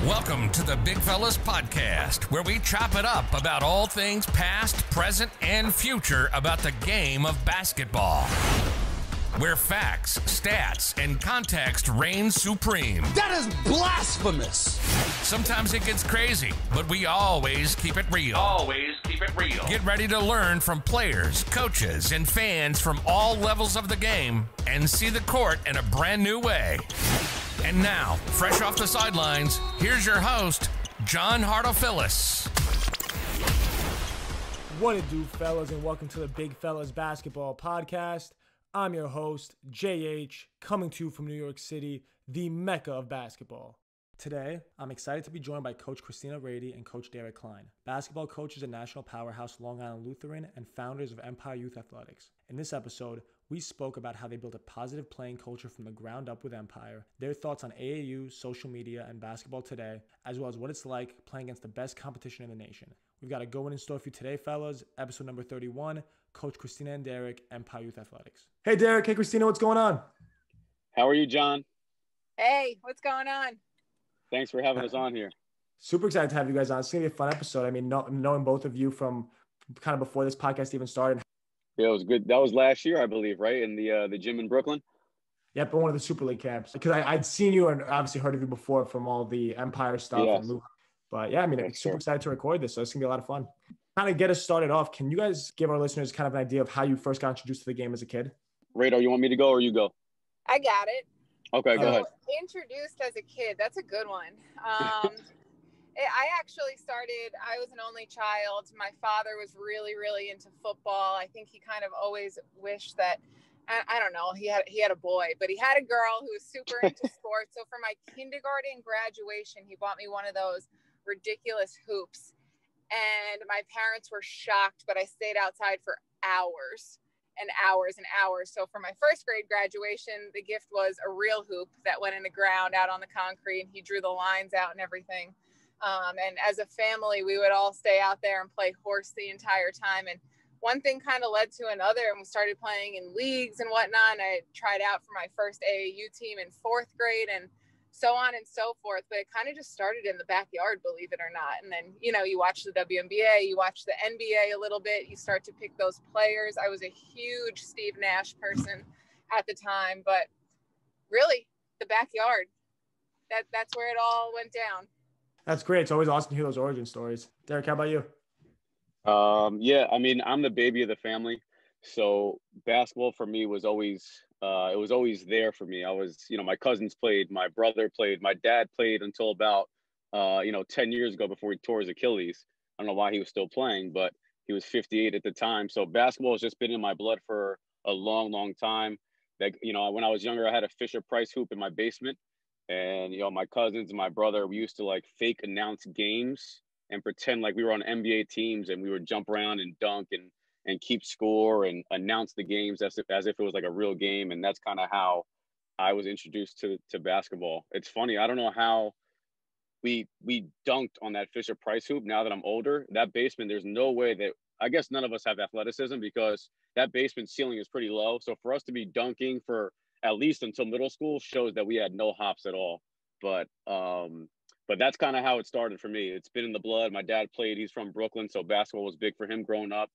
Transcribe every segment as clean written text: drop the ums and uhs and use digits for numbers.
Welcome to the Big Fellas Podcast, where we chop it up about all things past, present, and future about the game of basketball. Where facts, stats, and context reign supreme. That is blasphemous! Sometimes it gets crazy, but we always keep it real. Always keep it real. Get ready to learn from players, coaches, and fans from all levels of the game and see the court in a brand new way. And now, fresh off the sidelines, here's your host, John Hartophilus. What it do, fellas, and welcome to the Big Fellas Basketball Podcast. I'm your host, JH, coming to you from New York City, the mecca of basketball. Today, I'm excited to be joined by Coach Christina and Coach Derek Klein, basketball coaches at National Powerhouse Long Island Lutheran and founders of Empire Youth Athletics. In this episode, we spoke about how they built a positive playing culture from the ground up with Empire, their thoughts on AAU, social media, and basketball today, as well as what it's like playing against the best competition in the nation. We've got a go in store for you today, fellas. Episode number 31, Coach Christina and Derek, Empire Youth Athletics. Hey, Derek. Hey, Christina. What's going on? How are you, John? Hey, what's going on? Thanks for having us on here. Super excited to have you guys on. It's going to be a fun episode. I mean, knowing both of you from kind of before this podcast even started. Yeah, it was good. That was last year, I believe, right? In the gym in Brooklyn? Yep, one of the Super League camps. Because I'd seen you and obviously heard of you before from all the Empire stuff. Yes. And LuHi. But yeah, I mean, I'm super excited to record this. So it's going to be a lot of fun. Kind of get us started off. Can you guys give our listeners kind of an idea of how you first got introduced to the game as a kid? Radar, you want me to go or you go? I got it. Okay, go ahead. Introduced as a kid. That's a good one. I actually started, I was an only child. My father was really, really into football. I think he kind of always wished that, I don't know, he had a boy, but he had a girl who was super into sports. So for my kindergarten graduation, he bought me one of those ridiculous hoops. And my parents were shocked, but I stayed outside for hours and hours and hours. So for my first grade graduation, the gift was a real hoop that went in the ground out on the concrete, and he drew the lines out and everything. And as a family, we would all stay out there and play horse the entire time. And one thing kind of led to another, and we started playing in leagues and whatnot. And I tried out for my first AAU team in fourth grade and so on and so forth. But it kind of just started in the backyard, believe it or not. And then, you know, you watch the WNBA, you watch the NBA a little bit, you start to pick those players. I was a huge Steve Nash person at the time, but really the backyard, that's where it all went down. That's great. It's always awesome to hear those origin stories. Derek, how about you? Yeah, I mean, I'm the baby of the family. So basketball for me was always, it was always there for me. I was, my cousins played, my brother played, my dad played until about, 10 years ago before he tore his Achilles. I don't know why he was still playing, but he was 58 at the time. So basketball has just been in my blood for a long, long time. Like, when I was younger, I had a Fisher Price hoop in my basement. And, my cousins and my brother, we used to like fake announce games and pretend like we were on NBA teams, and we would jump around and dunk and keep score and announce the games as if it was like a real game. And that's kind of how I was introduced to basketball. It's funny. I don't know how we dunked on that Fisher Price hoop. Now that I'm older, that basement, there's no way that, I guess none of us have athleticism because that basement ceiling is pretty low. So for us to be dunking for at least until middle school shows that we had no hops at all. But that's kind of how it started for me. It's been in the blood. My dad played, he's from Brooklyn, so basketball was big for him growing up.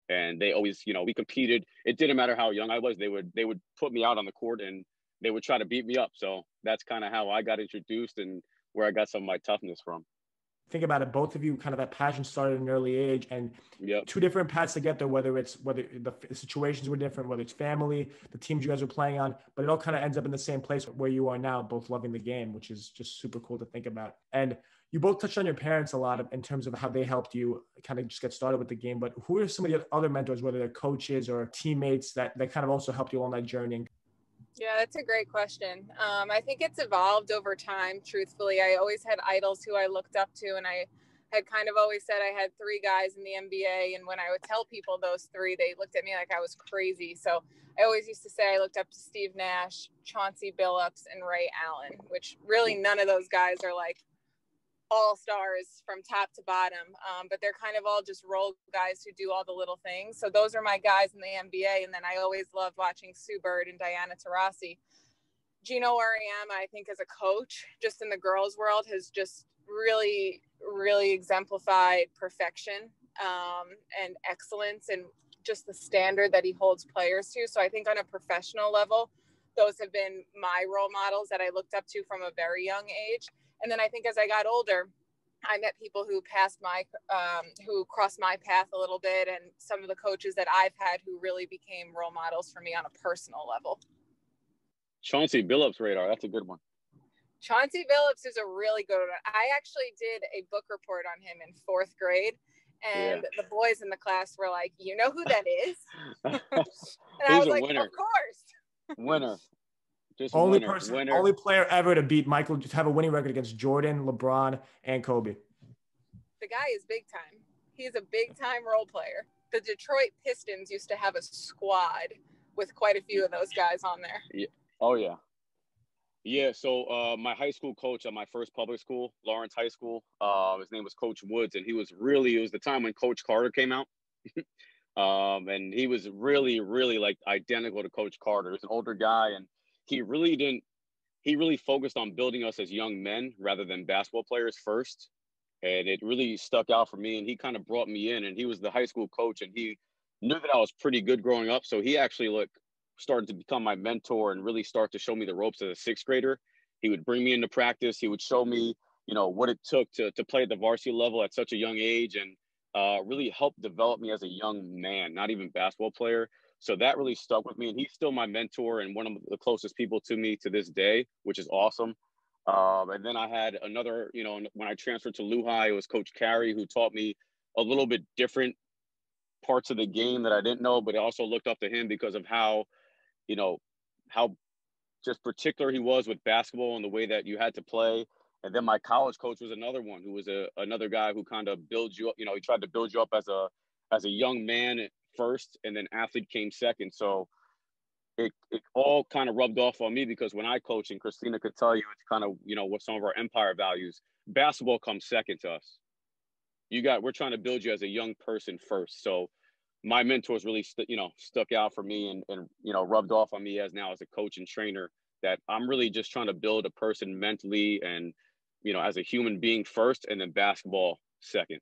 And they always, we competed. It didn't matter how young I was. They would put me out on the court and they would try to beat me up. So that's kind of how I got introduced and where I got some of my toughness from. Think about it. Both of you kind of that passion started at an early age, and two different paths to get there, whether the situations were different, whether it's family, the teams you guys were playing on, but it all kind of ends up in the same place where you are now, both loving the game, which is just super cool to think about. And you both touched on your parents a lot in terms of how they helped you kind of just get started with the game, but who are some of the other mentors, whether they're coaches or teammates that kind of also helped you along that journey? Yeah, that's a great question. I think it's evolved over time, truthfully. I always had idols who I looked up to, and I had kind of always said I had three guys in the NBA, and when I would tell people those three, they looked at me like I was crazy. So I always used to say I looked up to Steve Nash, Chauncey Billups, and Ray Allen, which really none of those guys are like all-stars from top to bottom, but they're kind of all just role guys who do all the little things. So those are my guys in the NBA. And then I always loved watching Sue Bird and Diana Taurasi. do you know where I am? I think as a coach, just in the girls' world, has just really, really exemplified perfection and excellence, and just the standard that he holds players to. So I think on a professional level, those have been my role models that I looked up to from a very young age. And then I think as I got older, I met people who who crossed my path a little bit, and some of the coaches that I've had who really became role models for me on a personal level. Chauncey Billups radar. That's a good one. Chauncey Billups is a really good one. I actually did a book report on him in 4th grade, and the boys in the class were like, "You know who that is?" And I was like, winner. "Of course." Winner. Just only winner. person, winner. only player ever to beat Michael, to have a winning record against Jordan, LeBron, and Kobe. The guy is big time. He's a big time role player. The Detroit Pistons used to have a squad with quite a few of those guys on there. Yeah. Oh, yeah. Yeah, so my high school coach at my first public school, Lawrence High School, his name was Coach Woods, and it was the time when Coach Carter came out. And he was really, really like identical to Coach Carter. He was an older guy, and he really focused on building us as young men rather than basketball players first. And it really stuck out for me, and he kind of brought me in, and he was the high school coach, and he knew that I was pretty good growing up. So he actually started to become my mentor and really start to show me the ropes as a 6th grader. He would bring me into practice. He would show me, what it took to play at the varsity level at such a young age, and really helped develop me as a young man, not even basketball player. So that really stuck with me, and he's still my mentor and one of the closest people to me to this day, which is awesome. And then I had another, when I transferred to LuHi, it was Coach Carey, who taught me a little bit different parts of the game that I didn't know, but I also looked up to him because of how just particular he was with basketball and the way that you had to play. And then my college coach was another one who was another guy who kind of builds you up. He tried to build you up as a young man first, and then athlete came second. So it all kind of rubbed off on me, because when I coach, and Christina could tell you, it's kind of, what some of our Empire values, basketball comes second to us. We're trying to build you as a young person first. So my mentors really, stuck out for me and rubbed off on me as a coach and trainer, that I'm really just trying to build a person mentally and, as a human being first, and then basketball second.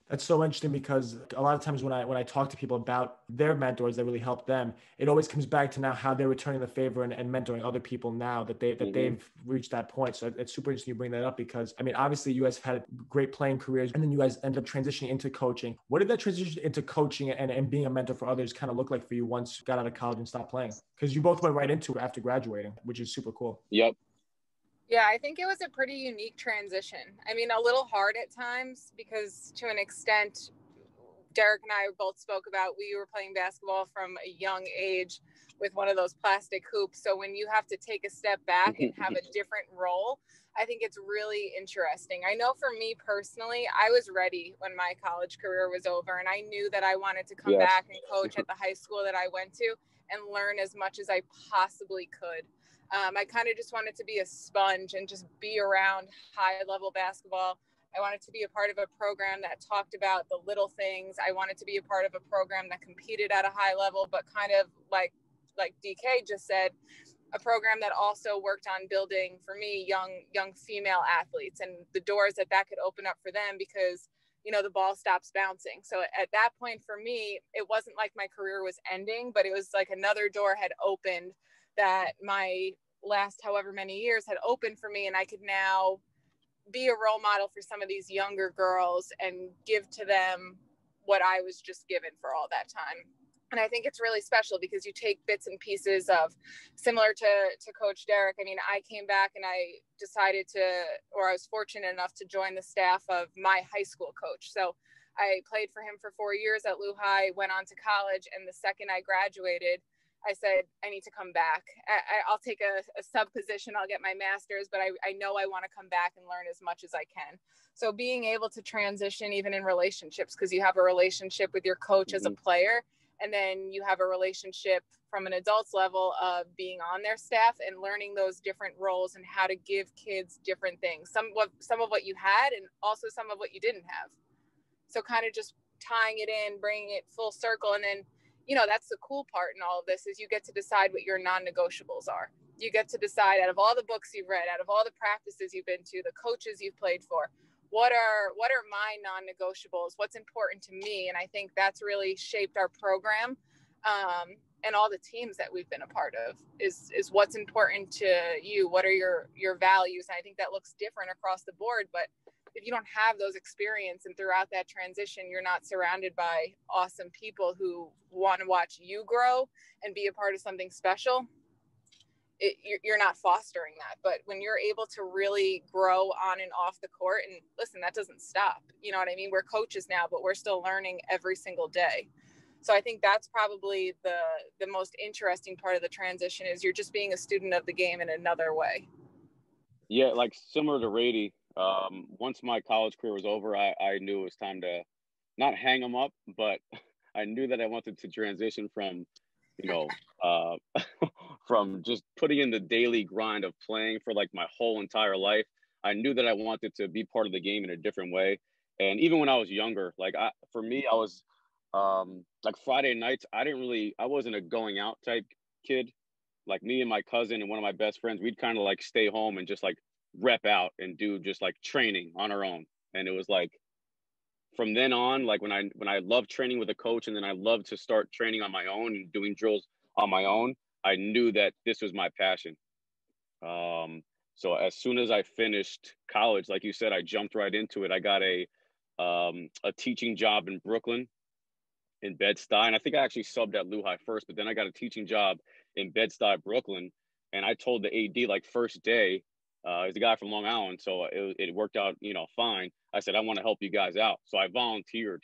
That's so interesting, because a lot of times when I talk to people about their mentors that really helped them, it always comes back to now how they're returning the favor and mentoring other people now that they've reached that point. So it's super interesting you bring that up, because I mean, obviously you guys have had great playing careers, and then you guys ended up transitioning into coaching. What did that transition into coaching and being a mentor for others kind of look like for you once you got out of college and stopped playing? Because you both went right into it after graduating, which is super cool. Yep. Yeah, I think it was a pretty unique transition. I mean, a little hard at times, because to an extent, Derek and I both spoke about, we were playing basketball from a young age with one of those plastic hoops. So when you have to take a step back and have a different role, I think it's really interesting. I know for me personally, I was ready when my college career was over, and I knew that I wanted to come back and coach at the high school that I went to and learn as much as I possibly could. I kind of just wanted to be a sponge and just be around high-level basketball. I wanted to be a part of a program that talked about the little things. I wanted to be a part of a program that competed at a high level, but kind of like DK just said, a program that also worked on building, for me, young female athletes, and the doors that could open up for them, because the ball stops bouncing. So at that point for me, it wasn't like my career was ending, but it was like another door had opened, that my last however many years had opened for me, and I could now be a role model for some of these younger girls and give to them what I was just given for all that time. And I think it's really special, because you take bits and pieces of, similar to Coach Derek. I mean, I came back and I decided I was fortunate enough to join the staff of my high school coach. So I played for him for 4 years at LuHi, went on to college, and the second I graduated, I said, I need to come back. I'll take a sub position. I'll get my master's, but I know I want to come back and learn as much as I can. So being able to transition even in relationships, because you have a relationship with your coach as a player, and then you have a relationship from an adult's level of being on their staff and learning those different roles and how to give kids different things. Some of what you had, and also some of what you didn't have. So kind of just tying it in, bringing it full circle. And then, that's the cool part in all of this, is you get to decide what your non-negotiables are. You get to decide, out of all the books you've read, out of all the practices you've been to, the coaches you've played for, what are my non-negotiables? What's important to me? And I think that's really shaped our program. And all the teams that we've been a part of is what's important to you. What are your values? And I think that looks different across the board, but if you don't have those experience and throughout that transition, you're not surrounded by awesome people who want to watch you grow and be a part of something special, you're not fostering that. But when you're able to really grow on and off the court, and listen, that doesn't stop. You know what I mean? We're coaches now, but we're still learning every single day. So I think that's probably the most interesting part of the transition, is you're just being a student of the game in another way. Yeah, like similar to Rady, once my college career was over, I knew it was time to not hang them up, but I knew that I wanted to transition from, from just putting in the daily grind of playing for like my whole entire life. I knew that I wanted to be part of the game in a different way. And even when I was younger, for me, I was like Friday nights, I wasn't a going out type kid. Like me and my cousin and one of my best friends, we'd kind of like stay home and just like rep out and do just like training on our own. And it was like, from then on, like when I loved training with a coach, and then I loved to start training on my own and doing drills on my own, I knew that this was my passion. So as soon as I finished college, like you said, I jumped right into it. I got a teaching job in Brooklyn, in Bed-Stuy. And I think I actually subbed at LuHi first, but then I got a teaching job in Bed-Stuy, Brooklyn. And I told the AD, like, first day, he's a guy from Long Island, so it worked out, fine. I said, I want to help you guys out. So I volunteered,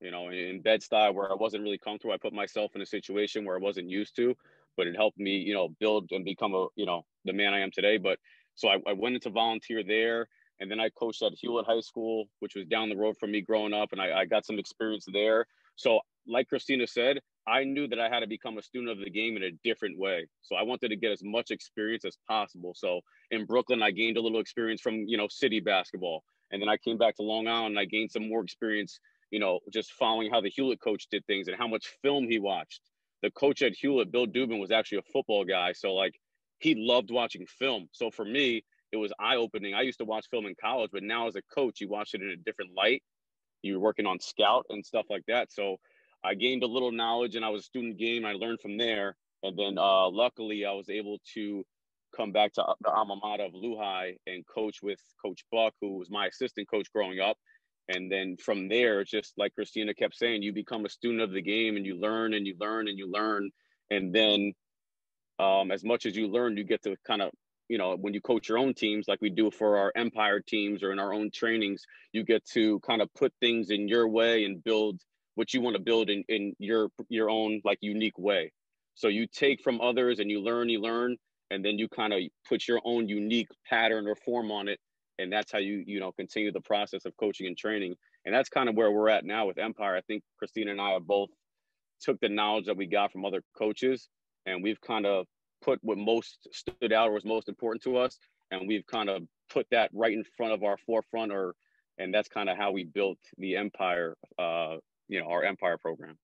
in Bed-Stuy, where I wasn't really comfortable. I put myself in a situation where I wasn't used to, but it helped me, build and become the man I am today. But so I went into volunteer there. And then I coached at Hewlett High School, which was down the road from me growing up. And I got some experience there. So like Christina said, I knew that I had to become a student of the game in a different way. So I wanted to get as much experience as possible. So in Brooklyn, I gained a little experience from, city basketball. And then I came back to Long Island and I gained some more experience, just following how the Hewlett coach did things and how much film he watched. The coach at Hewlett, Bill Dubin, was actually a football guy. So like he loved watching film. So for me, it was eye-opening. I used to watch film in college, but now as a coach, you watch it in a different light. You're working on scout and stuff like that. So I gained a little knowledge, and I was a student game. I learned from there. And then luckily, I was able to come back to the alma mater of LuHi and coach with Coach Buck, who was my assistant coach growing up. And then from there, it's just like Christina kept saying, you become a student of the game, and you learn and you learn and you learn. And then as much as you learn, you get to kind of, when you coach your own teams, like we do for our Empire teams or in our own trainings, you get to kind of put things in your way and build what you want to build in your own like unique way. So you take from others and you learn, and then you kind of put your own unique pattern or form on it. And that's how you continue the process of coaching and training. And that's kind of where we're at now with Empire. I think Christina and I have both took the knowledge that we got from other coaches, and we've kind of put what most stood out or was most important to us, and we've kind of put that right in front of our forefront, and that's kind of how we built the Empire, our Empire program.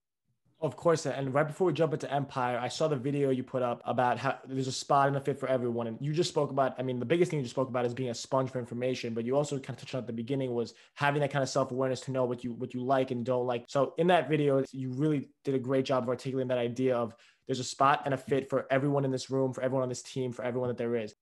Of course. And right before we jump into Empire, I saw the video you put up about how there's a spot and a fit for everyone. And you just spoke about, the biggest thing you just spoke about is being a sponge for information, but you also kind of touched on at the beginning was having that kind of self-awareness to know what you like and don't like. So in that video, you really did a great job of articulating that idea of there's a spot and a fit for everyone in this room, for everyone on this team, for everyone that there is.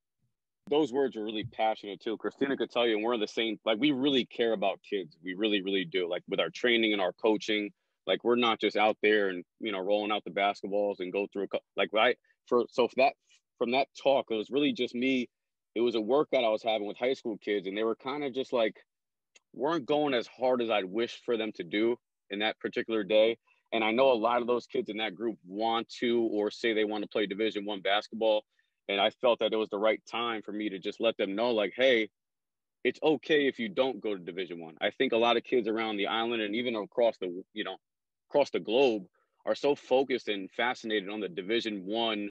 Those words are really passionate too. Christina could tell you, and we're in the same, like we really care about kids. We really, really do. Like with our training and our coaching, like we're not just out there and, rolling out the basketballs and go through from that talk, it was really just me. It was a workout I was having with high school kids, and they were kind of just like, weren't going as hard as I'd wished for them to do in that particular day. And I know a lot of those kids in that group want to, or say they want to play Division I basketball. And I felt that it was the right time for me to just let them know, like, hey, it's okay if you don't go to Division I. I think a lot of kids around the island and even across the globe are so focused and fascinated on the Division I,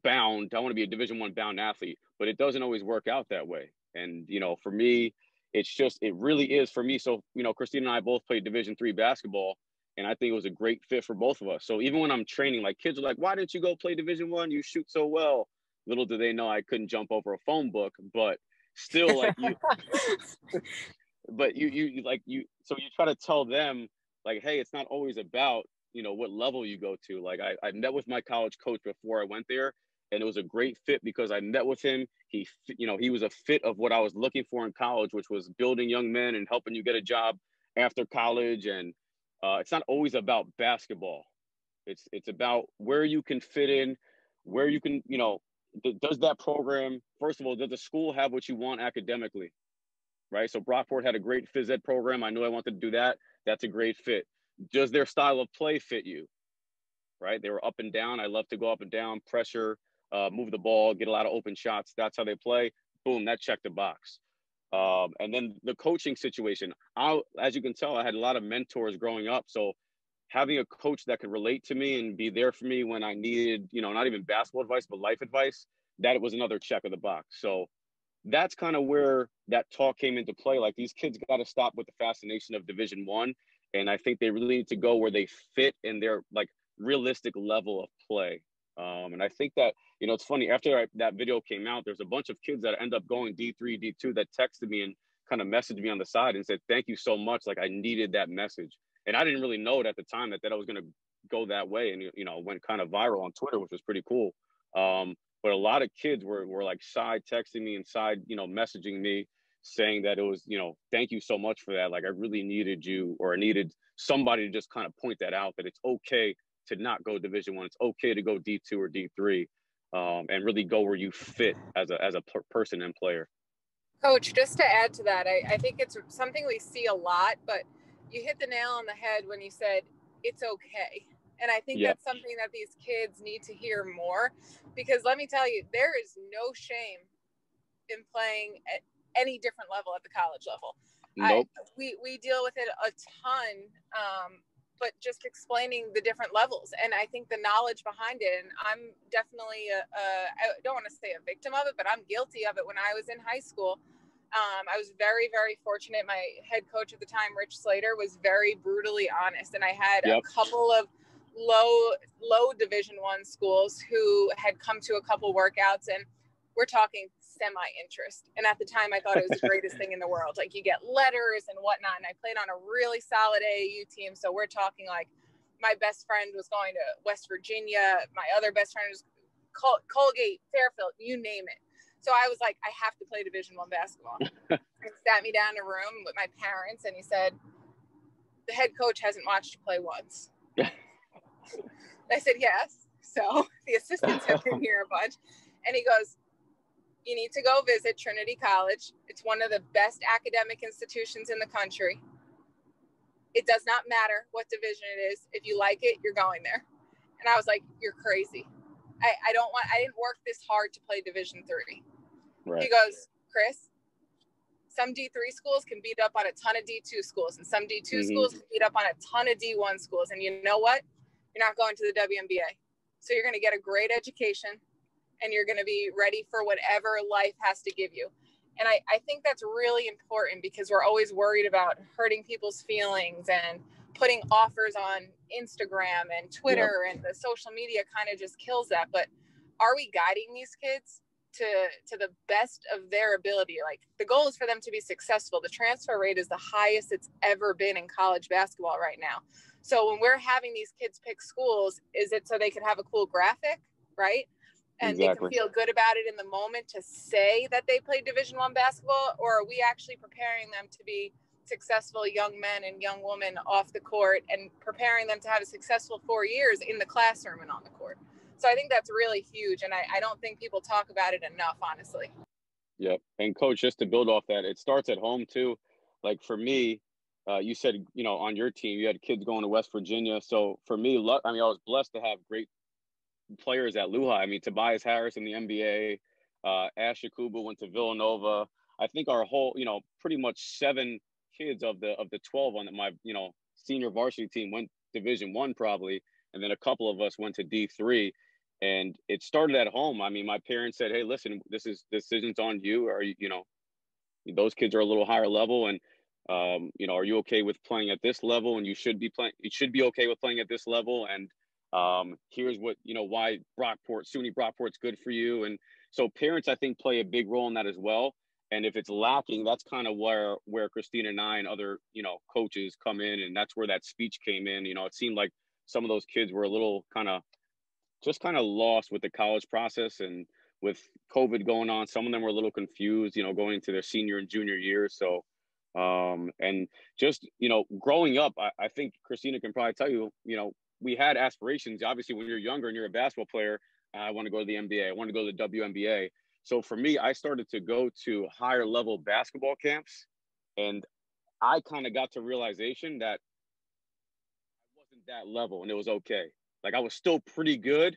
bound. I want to be a Division I bound athlete, but it doesn't always work out that way. And, for me, it really is for me. So, Christina and I both played Division III basketball, and I think it was a great fit for both of us. So even when I'm training, like kids are like, why didn't you go play Division I? You shoot so well. Little do they know I couldn't jump over a phone book, but still, like, so you try to tell them, like, hey, it's not always about, what level you go to. Like, I met with my college coach before I went there, and it was a great fit because I met with him. He was a fit of what I was looking for in college, which was building young men and helping you get a job after college. And it's not always about basketball. It's about where you can fit in, where you can, does that program, first of all, does the school have what you want academically, right? So Brockport had a great phys ed program. I knew I wanted to do that. That's a great fit. Does their style of play fit you, right? They were up and down. I love to go up and down, pressure, move the ball, get a lot of open shots. That's how they play. Boom, that checked the box. And then the coaching situation. As you can tell, I had a lot of mentors growing up. So having a coach that could relate to me and be there for me when I needed, not even basketball advice, but life advice, that was another check of the box. So that's kind of where that talk came into play. Like, these kids got to stop with the fascination of Division I. And I think they really need to go where they fit in their, like, realistic level of play. And I think that, it's funny, after that video came out, there's a bunch of kids that end up going D3, D2 that texted me and kind of messaged me on the side and said, thank you so much. Like, I needed that message. And I didn't really know it at the time that I was going to go that way. And, went kind of viral on Twitter, which was pretty cool. But a lot of kids were like side texting me and side, messaging me saying that it was, thank you so much for that. Like, I really needed you, or I needed somebody to just kind of point that out, that it's okay to not go Division I. It's okay to go D2 or D3, and really go where you fit as a person and player. Coach, just to add to that, I think it's something we see a lot, but you hit the nail on the head when you said it's okay. And I think that's something that these kids need to hear more, because let me tell you, there is no shame in playing at any different level at the college level. Nope. We deal with it a ton, but just explaining the different levels. And I think the knowledge behind it, and I'm definitely, I don't want to say a victim of it, but I'm guilty of it. When I was in high school, I was very, very fortunate. My head coach at the time, Rich Slater, was very brutally honest. And I had a couple of low Division I schools who had come to a couple workouts, and we're talking semi-interest. And at the time, I thought it was the greatest thing in the world. Like, you get letters and whatnot. And I played on a really solid AAU team. So we're talking like, my best friend was going to West Virginia. My other best friend was Colgate, Fairfield, you name it. So I was like, I have to play Division I basketball. He sat me down in a room with my parents, and he said, the head coach hasn't watched you play once. I said, yes. So the assistants have been here a bunch. And he goes, you need to go visit Trinity College. It's one of the best academic institutions in the country. It does not matter what division it is. If you like it, you're going there. And I was like, you're crazy. I didn't work this hard to play Division III. Right. He goes, Chris, some D3 schools can beat up on a ton of D2 schools, and some D2 schools can beat up on a ton of D1 schools. And you know what? You're not going to the WNBA. So you're going to get a great education, and you're going to be ready for whatever life has to give you. And I think that's really important, because we're always worried about hurting people's feelings and putting offers on Instagram and Twitter, and the social media kind of just kills that. But are we guiding these kids to the best of their ability? Like, the goal is for them to be successful. The transfer rate is the highest it's ever been in college basketball right now. So when we're having these kids pick schools, is it so they can have a cool graphic, right? And they can feel good about it in the moment to say that they played Division I basketball? Or are we actually preparing them to be successful young men and young women off the court, and preparing them to have a successful 4 years in the classroom and on the court? So I think that's really huge. And I don't think people talk about it enough, honestly. Yep. And Coach, just to build off that, it starts at home too. Like, for me, you said, on your team, you had kids going to West Virginia. So for me, I was blessed to have great players at LuHi. I mean, Tobias Harris in the NBA, Ash Yakubu went to Villanova. I think our whole, pretty much 7 kids of the 12 on my, senior varsity team went Division I probably. And then a couple of us went to D3, and it started at home. I mean, my parents said, hey, listen, this decision's on you. Or, those kids are a little higher level, and, are you okay with playing at this level? And you should be okay with playing at this level. And here's what, why SUNY Brockport's good for you. And So parents, I think, play a big role in that as well. And if it's lacking, that's kind of where Christina and I and other, coaches come in. And that's where that speech came in. It seemed like some of those kids were a little kind of lost with the college process, and with COVID going on, some of them were a little confused, going into their senior and junior years. So, and just, growing up, I think Christina can probably tell you, we had aspirations. Obviously, when you're younger and you're a basketball player, I want to go to the NBA. I want to go to the WNBA. So for me, I started to go to higher level basketball camps, and I kind of got to realization that I wasn't that level, and it was okay. Like, I was still pretty good,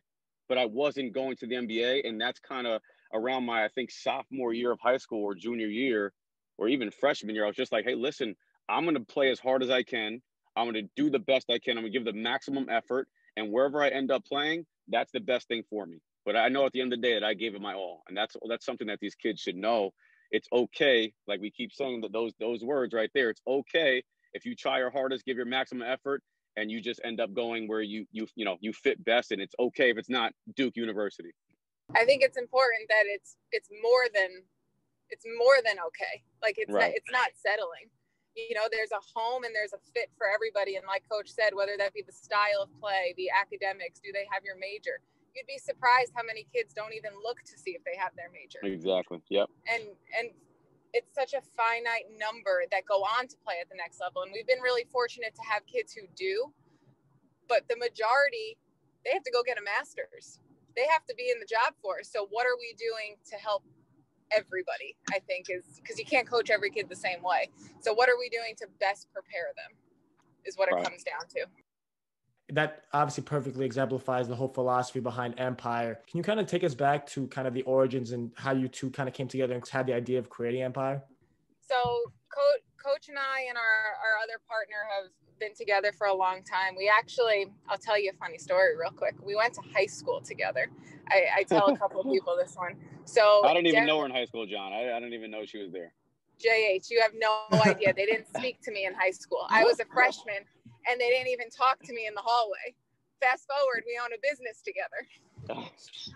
but I wasn't going to the NBA. And that's kind of around my, I think, sophomore year of high school or junior year, or even freshman year. I was just like, hey, listen, I'm going to play as hard as I can. I'm going to do the best I can. I'm going to give the maximum effort. And wherever I end up playing, that's the best thing for me. But I know at the end of the day that I gave it my all. And that's something that these kids should know. It's okay. Like we keep saying that those words right there, it's okay if you try your hardest, give your maximum effort, and you just end up going where you fit best. And it's okay if it's not Duke University. I think it's important that it's more than okay. Like it's not settling. There's a home and there's a fit for everybody. And like Coach said, whether that be the style of play, the academics, do they have your major? You'd be surprised how many kids don't even look to see if they have their major. Exactly. Yep. And it's such a finite number that go on to play at the next level. And we've been really fortunate to have kids who do, but the majority, they have to go get a master's. They have to be in the job force. So what are we doing to help everybody, I think, is because you can't coach every kid the same way. So what are we doing to best prepare them is what it comes down to. That obviously perfectly exemplifies the whole philosophy behind Empire. Can you kind of take us back to kind of the origins and how you two kind of came together and had the idea of creating Empire? So Coach and I and our other partner have been together for a long time. We actually, I'll tell you a funny story real quick. We went to high school together. I tell a couple of people this one. So I didn't even know her in high school, John. I didn't even know she was there. JH, you have no idea. They didn't speak to me in high school. I was a freshman, and they didn't even talk to me in the hallway. Fast forward, we own a business together.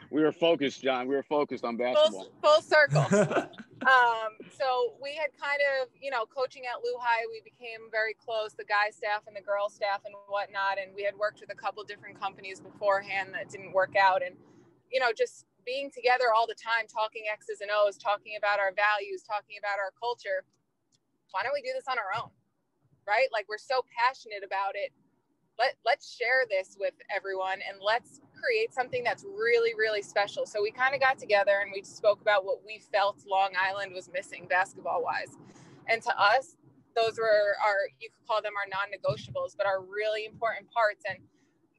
We were focused, John. We were focused on basketball. Full circle. So we had kind of, coaching at LuHi, we became very close, the guy staff and the girl staff and whatnot. And we had worked with a couple different companies beforehand that didn't work out. And, just being together all the time, talking X's and O's, talking about our values, talking about our culture. Why don't we do this on our own? Right? Like, we're so passionate about it. Let's share this with everyone and let's create something that's really, really special. So we kind of got together and we spoke about what we felt Long Island was missing basketball wise. And to us, those were you could call them our non-negotiables, but our really important parts. And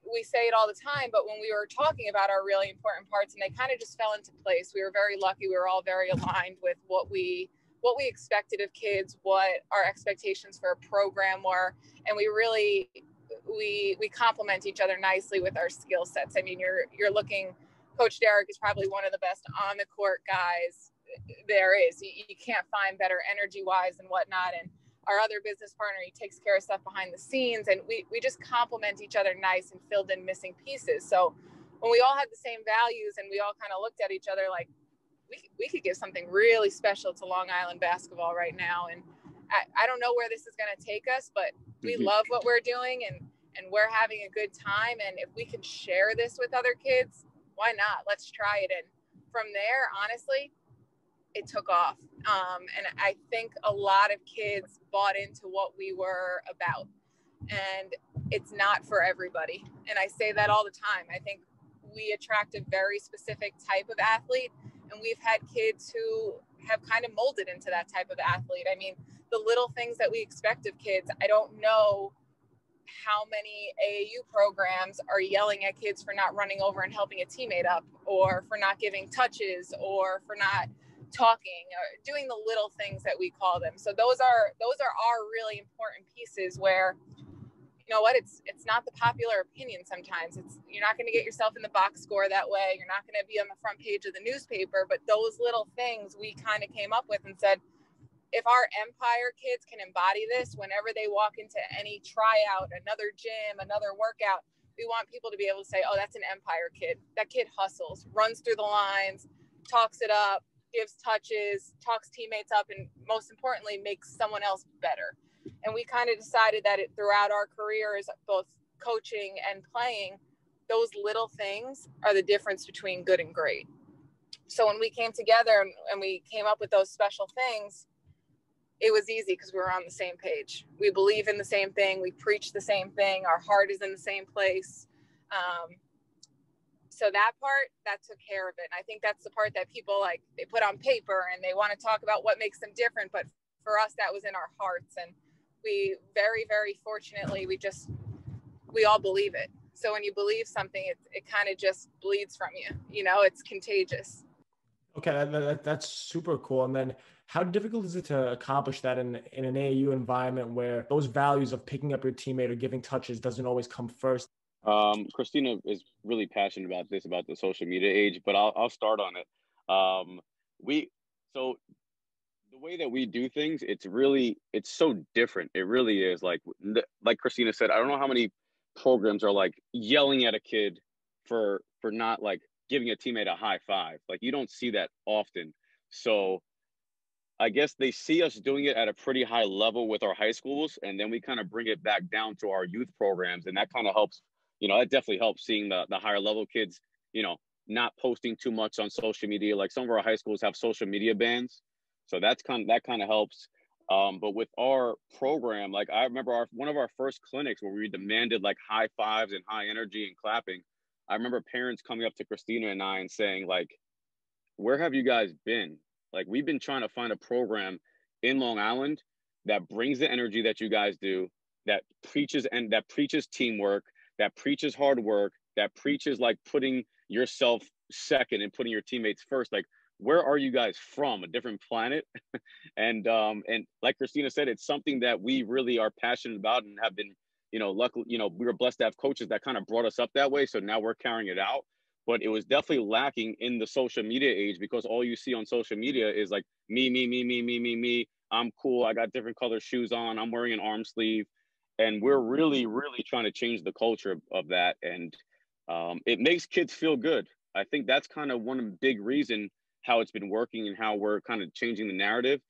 we say it all the time, but when we were talking about our really important parts and they kind of just fell into place, we were very lucky. We were all very aligned with what we expected of kids, what our expectations for a program were. And we really, we complement each other nicely with our skill sets. I mean, you're looking, Coach Derek is probably one of the best on the court guys there is. You can't find better energy wise and whatnot. And our other business partner, he takes care of stuff behind the scenes, and we just complement each other nice and filled in missing pieces. So when we all had the same values and we all kind of looked at each other like we could give something really special to Long Island basketball right now. And I don't know where this is going to take us, but we love what we're doing and we're having a good time. And if we can share this with other kids, why not? Let's try it. And from there, honestly, it took off. And I think a lot of kids bought into what we were about. And it's not for everybody. And I say that all the time. I think we attract a very specific type of athlete. And we've had kids who have kind of molded into that type of athlete. I mean, the little things that we expect of kids, I don't know how many AAU programs are yelling at kids for not running over and helping a teammate up, or for not giving touches, or for not talking, or doing the little things that we call them. So those are our really important pieces where, you know what, it's not the popular opinion sometimes. You're not going to get yourself in the box score that way. You're not going to be on the front page of the newspaper, but those little things we kind of came up with and said, if our Empire kids can embody this whenever they walk into any tryout, another gym, another workout, we want people to be able to say, oh, that's an Empire kid. That kid hustles, runs through the lines, talks it up, gives touches, talks teammates up, and most importantly, makes someone else better. And we kind of decided that throughout our careers, both coaching and playing, those little things are the difference between good and great. So when we came together and we came up with those special things, it was easy because we were on the same page. We believe in the same thing. We preach the same thing. Our heart is in the same place. So that part, that took care of it. And I think that's the part that people like, they put on paper and they want to talk about what makes them different. But for us, that was in our hearts. And we very, very fortunately, we all believe it. So when you believe something, it kind of just bleeds from you. You know, it's contagious. Okay, that's super cool. And then how difficult is it to accomplish that in an AAU environment where those values of picking up your teammate or giving touches doesn't always come first? Christina is really passionate about this, about the social media age, but I'll start on it. So the way that we do things, it's so different. It really is. Like Christina said, I don't know how many programs are like yelling at a kid for not like giving a teammate a high five. Like you don't see that often. So I guess they see us doing it at a pretty high level with our high schools, and then we kind of bring it back down to our youth programs, and that kind of helps. You know, it definitely helps seeing the higher level kids, you know, not posting too much on social media. Like some of our high schools have social media bans, so that kind of helps. But with our program, like I remember one of our first clinics where we demanded like high fives and high energy and clapping. I remember parents coming up to Christina and I and saying like, where have you guys been? Like we've been trying to find a program in Long Island that brings the energy that you guys do, that preaches teamwork, that preaches hard work, that preaches like putting yourself second and putting your teammates first. Like, where are you guys from? A different planet? And like Christina said, it's something that we really are passionate about and have been, you know, luckily, you know, we were blessed to have coaches that kind of brought us up that way. So now we're carrying it out. But it was definitely lacking in the social media age because all you see on social media is like me. I'm cool. I got different color shoes on. I'm wearing an arm sleeve. And we're really, really trying to change the culture of that. And it makes kids feel good. I think that's kind of one big reason how it's been working and how we're kind of changing the narrative.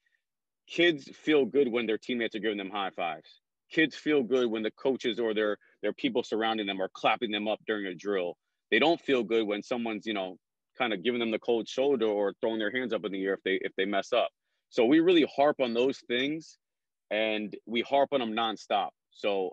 Kids feel good when their teammates are giving them high fives. Kids feel good when the coaches or their people surrounding them are clapping them up during a drill. They don't feel good when someone's, you know, kind of giving them the cold shoulder or throwing their hands up in the air if they mess up. So we really harp on those things, and we harp on them nonstop. So,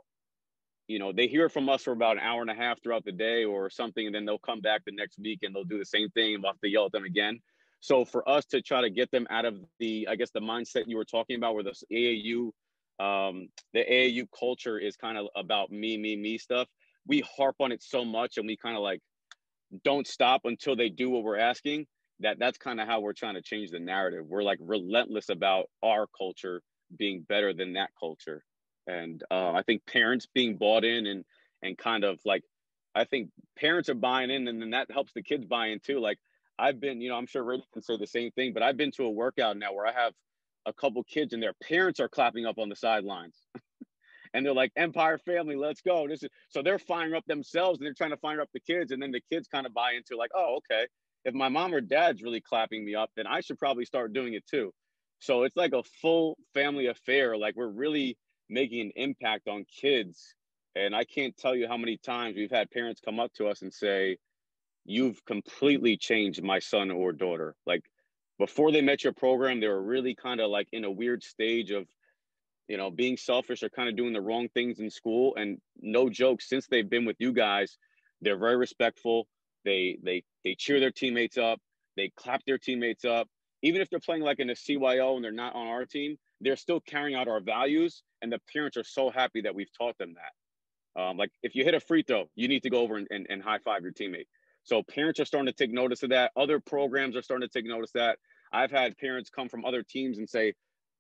you know, they hear from us for about an hour and a half throughout the day or something, and then they'll come back the next week and they'll do the same thing and we'll have to yell at them again. So for us to try to get them out of the mindset you were talking about where the AAU culture is kind of about me stuff, we harp on it so much and we kind of like don't stop until they do what we're asking. That's kind of how we're trying to change the narrative. We're like relentless about our culture being better than that culture. And I think parents being bought in and kind of like, I think parents are buying in, and then that helps the kids buy in too. Like I've been, you know, I'm sure Rachel can say the same thing, but I've been to a workout now where I have a couple kids and their parents are clapping up on the sidelines. And they're like, Empire family, let's go. So they're firing up themselves and they're trying to fire up the kids. And then the kids kind of buy into like, oh, okay, if my mom or dad's really clapping me up, then I should probably start doing it too. So it's like a full family affair. Like we're really making an impact on kids. And I can't tell you how many times we've had parents come up to us and say, you've completely changed my son or daughter. Like before they met your program, they were really kind of like in a weird stage of, you know, being selfish or kind of doing the wrong things in school. And no joke, since they've been with you guys, they're very respectful. They cheer their teammates up. They clap their teammates up. Even if they're playing like in a CYO and they're not on our team, they're still carrying out our values. And the parents are so happy that we've taught them that. Like if you hit a free throw, you need to go over and high five your teammate. So parents are starting to take notice of that. Other programs are starting to take notice of that. I've had parents come from other teams and say,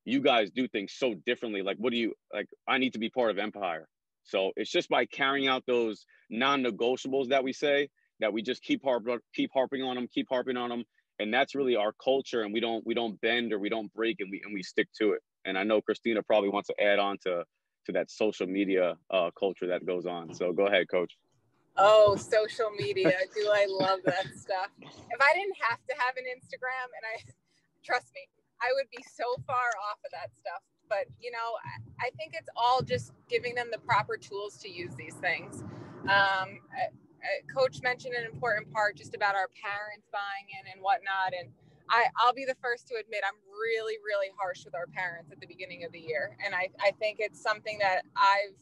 you guys do things so differently. Like, what do you, like, I need to be part of Empire. So it's just by carrying out those non-negotiables that we say, that we just keep harping on them. And that's really our culture. And we don't bend or we don't break, and we stick to it. And I know Christina probably wants to add on to that social media culture that goes on. So go ahead, Coach. Oh, social media. Do I love that stuff. If I didn't have to have an Instagram, and trust me, I would be so far off of that stuff. But, you know, I think it's all just giving them the proper tools to use these things. Coach mentioned an important part just about our parents buying in and whatnot. And I'll be the first to admit I'm really, really harsh with our parents at the beginning of the year. And I think it's something that I've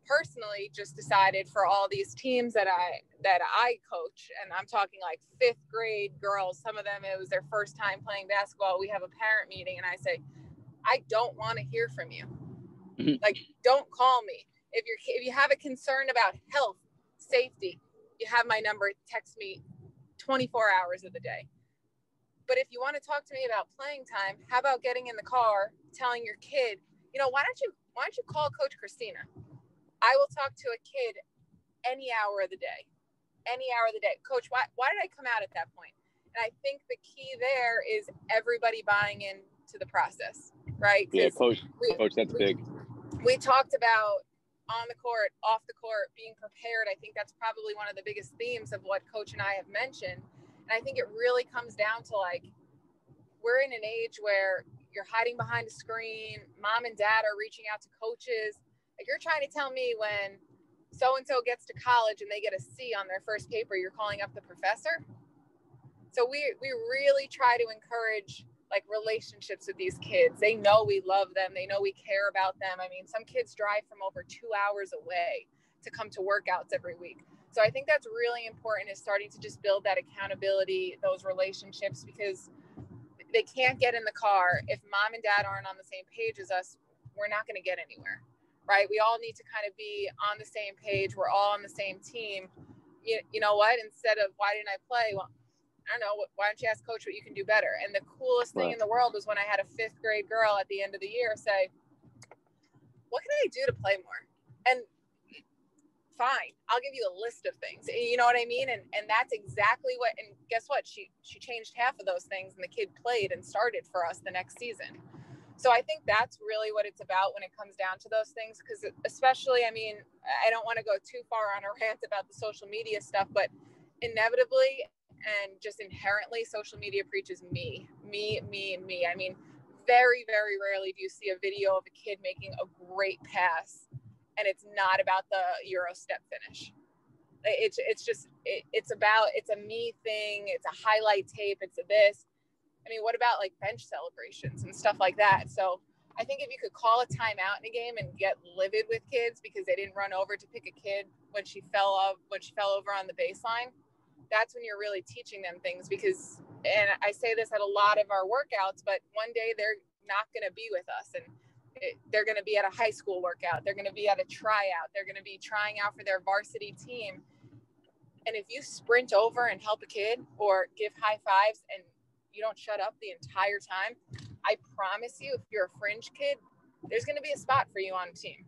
personally just decided for all these teams that I coach, and I'm talking like 5th grade girls, some of them, it was their first time playing basketball. We have a parent meeting and I say, I don't want to hear from you. Like, don't call me. If you have a concern about health, safety, you have my number, text me 24 hours of the day. But if you want to talk to me about playing time, how about getting in the car, telling your kid, you know, why don't you call Coach Christina? I will talk to a kid any hour of the day. Coach, why did I come out at that point? And I think the key there is everybody buying into the process, right? Yeah, coach, that's big. We talked about on the court, off the court, being prepared. I think that's probably one of the biggest themes of what Coach and I have mentioned. And I think it really comes down to, like, we're in an age where you're hiding behind a screen. Mom and dad are reaching out to coaches. Like, you're trying to tell me when so-and-so gets to college and they get a C on their first paper, you're calling up the professor. So we really try to encourage, like, relationships with these kids. They know we love them. They know we care about them. I mean, some kids drive from over 2 hours away to come to workouts every week. So I think that's really important, is starting to just build that accountability, those relationships, because they can't get in the car. If mom and dad aren't on the same page as us, we're not going to get anywhere, right? We all need to kind of be on the same page. We're all on the same team. You know what? Instead of, why didn't I play? Well, I don't know. Why don't you ask coach what you can do better? And the coolest thing in the world was when I had a 5th grade girl at the end of the year say, what can I do to play more? And fine, I'll give you a list of things. You know what I mean? And that's exactly what, and guess what? She changed half of those things, and the kid played and started for us the next season. So I think that's really what it's about when it comes down to those things. Because especially, I mean, I don't want to go too far on a rant about the social media stuff, but inevitably and just inherently, social media preaches me. I mean, very, very rarely do you see a video of a kid making a great pass and it's not about the Euro step finish. It's a me thing. It's a highlight tape. It's a this. I mean, what about like bench celebrations and stuff like that? So I think if you could call a timeout in a game and get livid with kids because they didn't run over to pick a kid when she fell over on the baseline, that's when you're really teaching them things. Because, and I say this at a lot of our workouts, but one day they're not going to be with us, and they're going to be at a high school workout. They're going to be at a tryout. They're going to be trying out for their varsity team. And if you sprint over and help a kid or give high fives and you don't shut up the entire time, I promise you, if you're a fringe kid, there's going to be a spot for you on the team.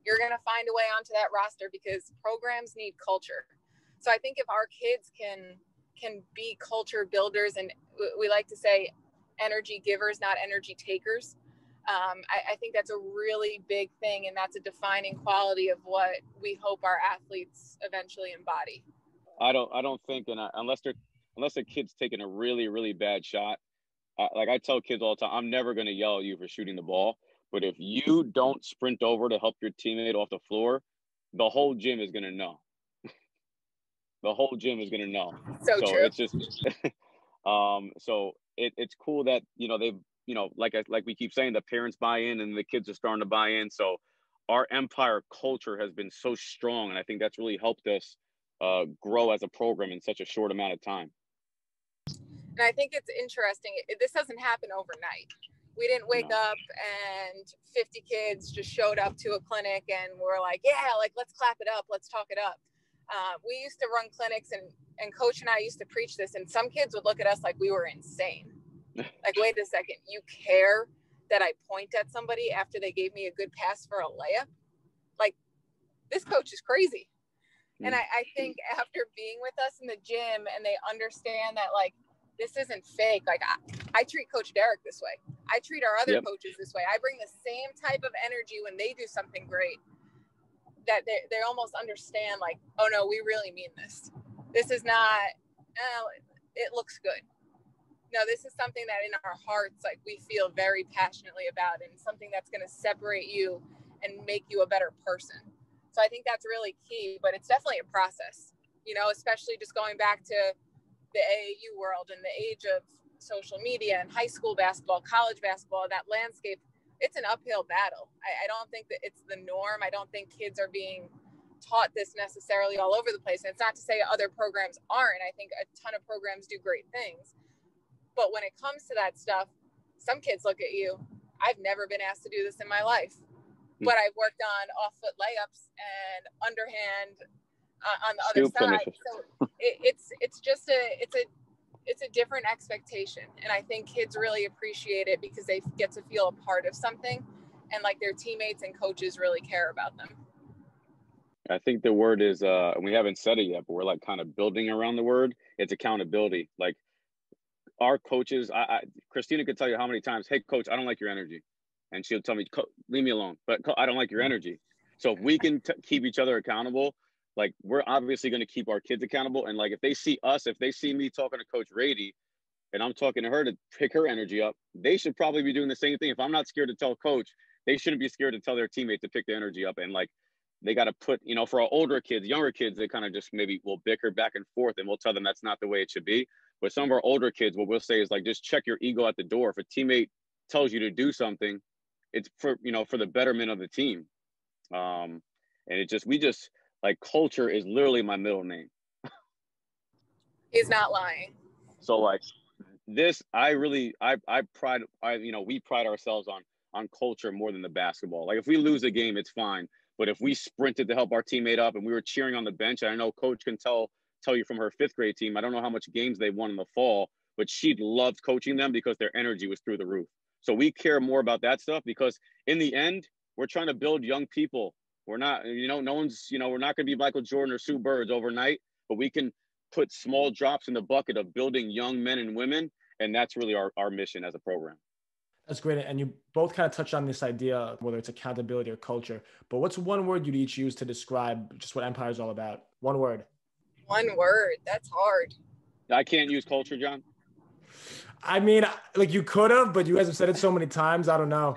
You're going to find a way onto that roster, because programs need culture. So I think if our kids can be culture builders, and we like to say energy givers, not energy takers, I think that's a really big thing, and that's a defining quality of what we hope our athletes eventually embody. I don't think, unless a kid's taking a really, really bad shot, like I tell kids all the time, I'm never going to yell at you for shooting the ball, but if you don't sprint over to help your teammate off the floor, the whole gym is going to know. The whole gym is going to know. So true. It's just, so it's cool that, they've, like we keep saying, the parents buy in and the kids are starting to buy in. So our Empire culture has been so strong, and I think that's really helped us grow as a program in such a short amount of time. And I think it's interesting. This doesn't happen overnight. We didn't wake up and 50 kids just showed up to a clinic and we're like, yeah, like, let's clap it up. Let's talk it up. We used to run clinics, and Coach and I used to preach this, and some kids would look at us like we were insane. Like, wait a second, you care that I point at somebody after they gave me a good pass for a layup? Like, this coach is crazy. And I think after being with us in the gym and they understand that, like, this isn't fake. Like, I treat Coach Derek this way. I treat our other coaches this way. I bring the same type of energy when they do something great. that they almost understand, like, oh no, we really mean this. This is not, it looks good. No, this is something that in our hearts, like, we feel very passionately about, and something that's going to separate you and make you a better person. So I think that's really key, but it's definitely a process, you know, especially just going back to the AAU world and the age of social media and high school basketball, college basketball, that landscape. It's an uphill battle. I don't think that it's the norm. I don't think kids are being taught this necessarily all over the place. And it's not to say other programs aren't. I think a ton of programs do great things. But when it comes to that stuff, some kids look at you. I've never been asked to do this in my life, but I've worked on off-foot layups and underhand on the other side. So it's a different expectation. And I think kids really appreciate it because they get to feel a part of something, and like their teammates and coaches really care about them. I think the word is, we haven't said it yet, but we're like kind of building around the word. It's accountability. Like, our coaches, Christina could tell you how many times, hey, coach, I don't like your energy. And she'll tell me, leave me alone, but I don't like your energy. So if we can keep each other accountable, like, we're obviously going to keep our kids accountable. And like, if they see us, if they see me talking to Coach Rady and I'm talking to her to pick her energy up, they should probably be doing the same thing. If I'm not scared to tell coach, they shouldn't be scared to tell their teammate to pick the energy up. And like, they got to put, you know, for our older kids, younger kids, they kind of just maybe will bicker back and forth, and we'll tell them that's not the way it should be. But some of our older kids, what we'll say is like, just check your ego at the door. If a teammate tells you to do something, it's for, you know, for the betterment of the team. And we just like, culture is literally my middle name. He's not lying. So like this, we pride ourselves on culture more than the basketball. Like, if we lose a game, it's fine. But if we sprinted to help our teammate up and we were cheering on the bench, and I know coach can tell you from her 5th grade team, I don't know how much games they won in the fall, but she loved coaching them because their energy was through the roof. So we care more about that stuff, because in the end, we're trying to build young people. We're not, no one's, we're not going to be Michael Jordan or Sue Bird overnight, but we can put small drops in the bucket of building young men and women. And that's really our mission as a program. That's great. And you both kind of touched on this idea, whether it's accountability or culture, but what's one word you'd each use to describe just what Empire is all about? One word. One word. That's hard. I can't use culture, John. I mean, like, you could have, but you guys have said it so many times. I don't know.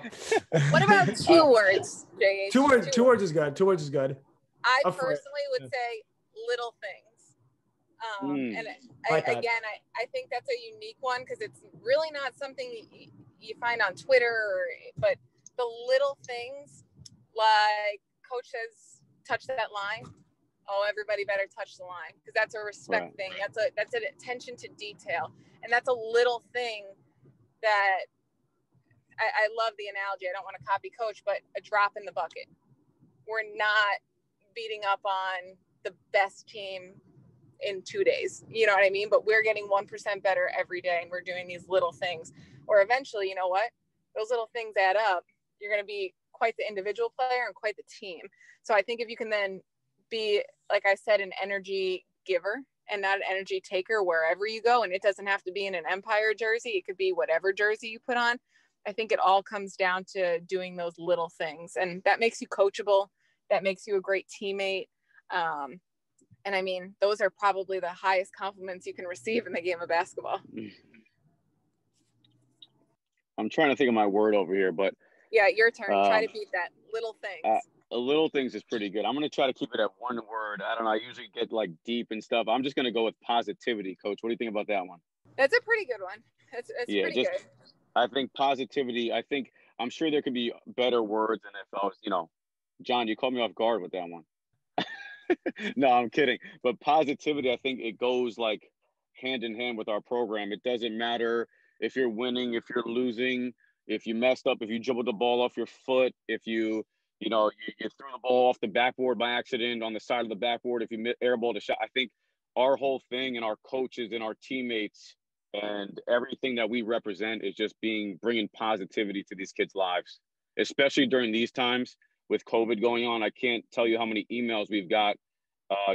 What about 2 words, JH? Two words is good. 2 words is good. I personally would say little things. And I think that's a unique one, because it's really not something you find on Twitter, but the little things, like coach says, touch that line. Oh, everybody better touch the line, because that's a respect thing. That's an attention to detail. And that's a little thing that I love the analogy. I don't want to copy coach, but a drop in the bucket. We're not beating up on the best team in 2 days, you know what I mean? But we're getting 1% better every day, and we're doing these little things. Or eventually, you know what? Those little things add up. You're going to be quite the individual player and quite the team. So I think if you can then be, like I said, an energy giver and not an energy taker wherever you go, and it doesn't have to be in an Empire jersey. It could be whatever jersey you put on. I think it all comes down to doing those little things, and that makes you coachable. That makes you a great teammate. And I mean, those are probably the highest compliments you can receive in the game of basketball. I'm trying to think of my word over here, but yeah, your turn. Try to beat that. Little things. Little things is pretty good. I'm going to try to keep it at one word. I don't know. I usually get like deep and stuff. I'm just going to go with positivity, Coach. What do you think about that one? That's a pretty good one. It's pretty good. I think positivity. I'm sure there could be better words. And if I was, John, you caught me off guard with that one. No, I'm kidding. But positivity, I think it goes like hand in hand with our program. It doesn't matter if you're winning, if you're losing, if you messed up, if you dribbled the ball off your foot, if you threw the ball off the backboard by accident on the side of the backboard, if you airballed a shot. I think our whole thing, and our coaches and our teammates and everything that we represent, is just bringing positivity to these kids' lives, especially during these times with COVID going on. I can't tell you how many emails we've got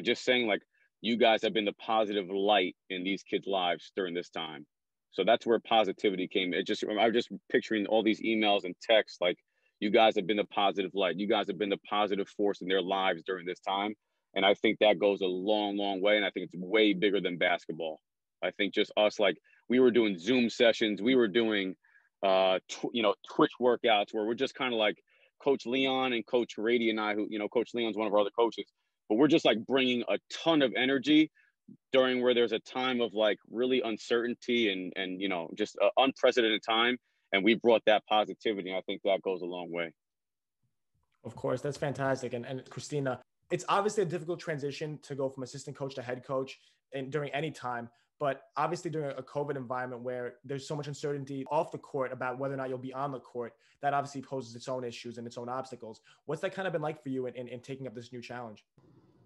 just saying, like, you guys have been the positive light in these kids' lives during this time. So that's where positivity came. I'm just picturing all these emails and texts, like, you guys have been the positive light. You guys have been the positive force in their lives during this time. And I think that goes a long, long way. And I think it's way bigger than basketball. I think just us, like we were doing Zoom sessions, we were doing, Twitch workouts where we're just kind of like Coach Leon and Coach Rady and I, who, Coach Leon's one of our other coaches, but we're just like bringing a ton of energy during where there's a time of like really uncertainty and just an unprecedented time. And we brought that positivity. And I think that goes a long way. Of course, that's fantastic. And Christina, it's obviously a difficult transition to go from assistant coach to head coach and during any time. But obviously during a COVID environment where there's so much uncertainty off the court about whether or not you'll be on the court, that obviously poses its own issues and its own obstacles. What's that kind of been like for you in taking up this new challenge?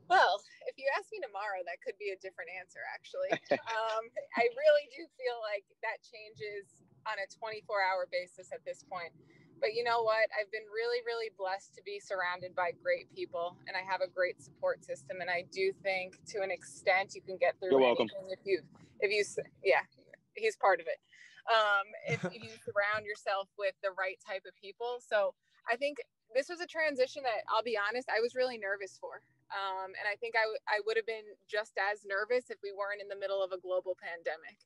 Well, if you ask me tomorrow, that could be a different answer, actually. I really do feel like that changes on a 24-hour basis at this point. But you know what? I've been really, really blessed to be surrounded by great people, and I have a great support system. And I do think, to an extent, you can get through anything he's part of it. If you surround yourself with the right type of people. So I think this was a transition that, I'll be honest, I was really nervous for. And I think I would have been just as nervous if we weren't in the middle of a global pandemic.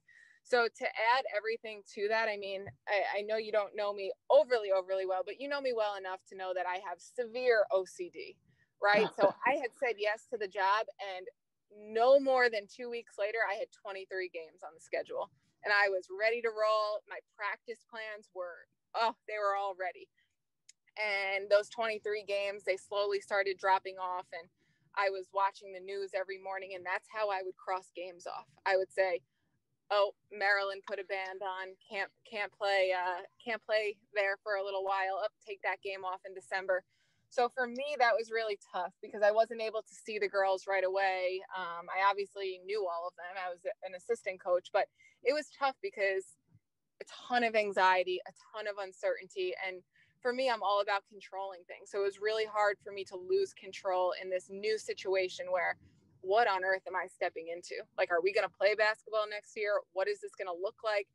So to add everything to that, I mean, I know you don't know me overly well, but you know me well enough to know that I have severe OCD, right? So I had said yes to the job, and no more than 2 weeks later, I had 23 games on the schedule, and I was ready to roll. My practice plans they were all ready. And those 23 games, they slowly started dropping off, and I was watching the news every morning, and that's how I would cross games off. I would say, oh, Maryland put a band on, can't play there for a little while, take that game off in December. So for me, that was really tough because I wasn't able to see the girls right away. I obviously knew all of them. I was an assistant coach, but it was tough because a ton of anxiety, a ton of uncertainty. And for me, I'm all about controlling things. So it was really hard for me to lose control in this new situation where, what on earth am I stepping into? Like, are we going to play basketball next year? What is this going to look like?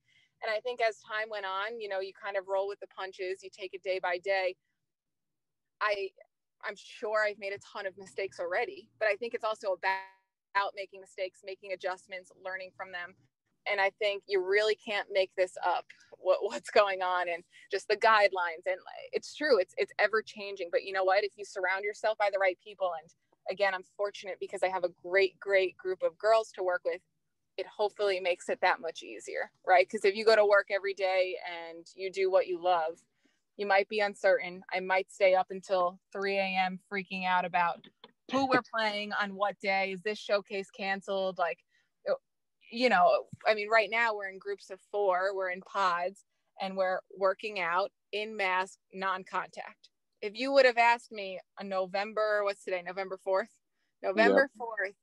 And I think as time went on, you kind of roll with the punches, you take it day by day. I'm sure I've made a ton of mistakes already, but I think it's also about making mistakes, making adjustments, learning from them. And I think you really can't make this up, what's going on and just the guidelines. And it's true, it's ever changing. But you know what? If you surround yourself by the right people, and again, I'm fortunate because I have a great group of girls to work with, it hopefully makes it that much easier, right? Because if you go to work every day and you do what you love, you might be uncertain. I might stay up until 3 a.m. freaking out about who we're playing on what day. Is this showcase canceled? Like, I mean, right now we're in groups of 4, we're in pods, and we're working out in mask, non-contact. If you would have asked me on November 4th,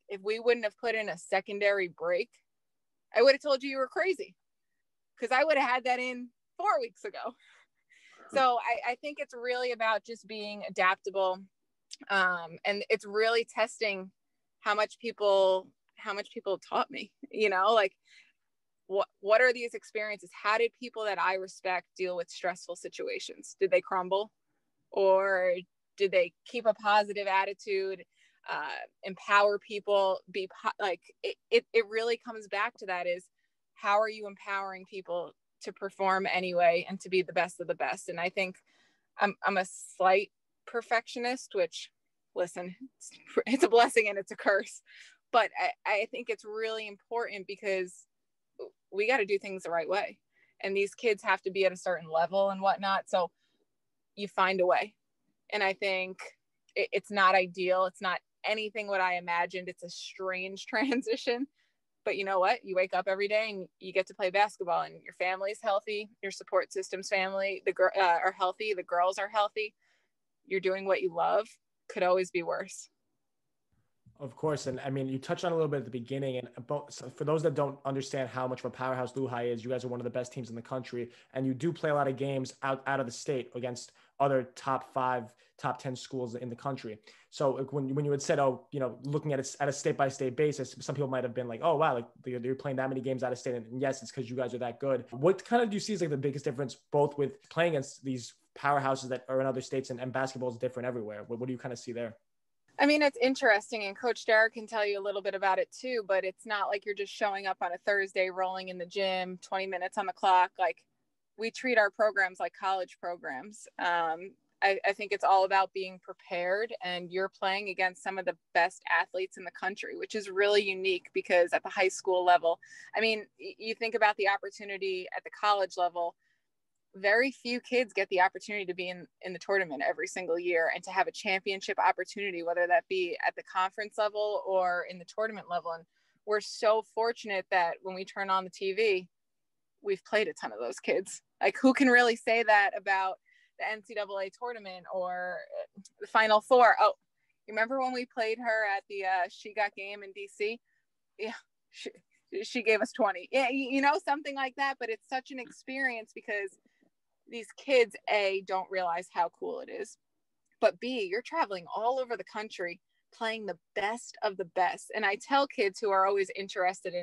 if we wouldn't have put in a secondary break, I would have told you were crazy, because I would have had that in 4 weeks ago. So I think it's really about just being adaptable. And it's really testing how much people taught me, like what are these experiences? How did people that I respect deal with stressful situations? Did they crumble, or did they keep a positive attitude, empower people, it really comes back to that, is how are you empowering people to perform anyway and to be the best of the best? And I think I'm a slight perfectionist, which, listen, it's a blessing and it's a curse. But I think it's really important because we got to do things the right way. And these kids have to be at a certain level and whatnot. So you find a way. And I think it's not ideal. It's not anything what I imagined. It's a strange transition. But you know what? You wake up every day and you get to play basketball, and your family's healthy. Your support system's family are healthy. The girls are healthy. You're doing what you love. Could always be worse. Of course. And I mean, you touched on a little bit at the beginning, and so for those that don't understand how much of a powerhouse LuHi is, you guys are one of the best teams in the country, and you do play a lot of games out of the state against other top 5, top 10 schools in the country. So when you had said, looking at it at a state-by-state basis, some people might've been like, oh, wow, like you're playing that many games out of state. And yes, it's because you guys are that good. What kind of do you see as like the biggest difference, both with playing against these powerhouses that are in other states, and basketball is different everywhere. What do you kind of see there? I mean, it's interesting, and Coach Derek can tell you a little bit about it too, but it's not like you're just showing up on a Thursday, rolling in the gym, 20 minutes on the clock. Like, we treat our programs like college programs. I think it's all about being prepared, and you're playing against some of the best athletes in the country, which is really unique because at the high school level, I mean, you think about the opportunity at the college level, very few kids get the opportunity to be in the tournament every single year and to have a championship opportunity, whether that be at the conference level or in the tournament level. And we're so fortunate that when we turn on the TV, we've played a ton of those kids. Like, who can really say that about the NCAA tournament or the Final Four? Oh, you remember when we played her at the She Got game in DC? Yeah, she gave us 20. Yeah, you know, something like that. But it's such an experience because these kids, A, don't realize how cool it is, but B, you're traveling all over the country playing the best of the best. And I tell kids who are always interested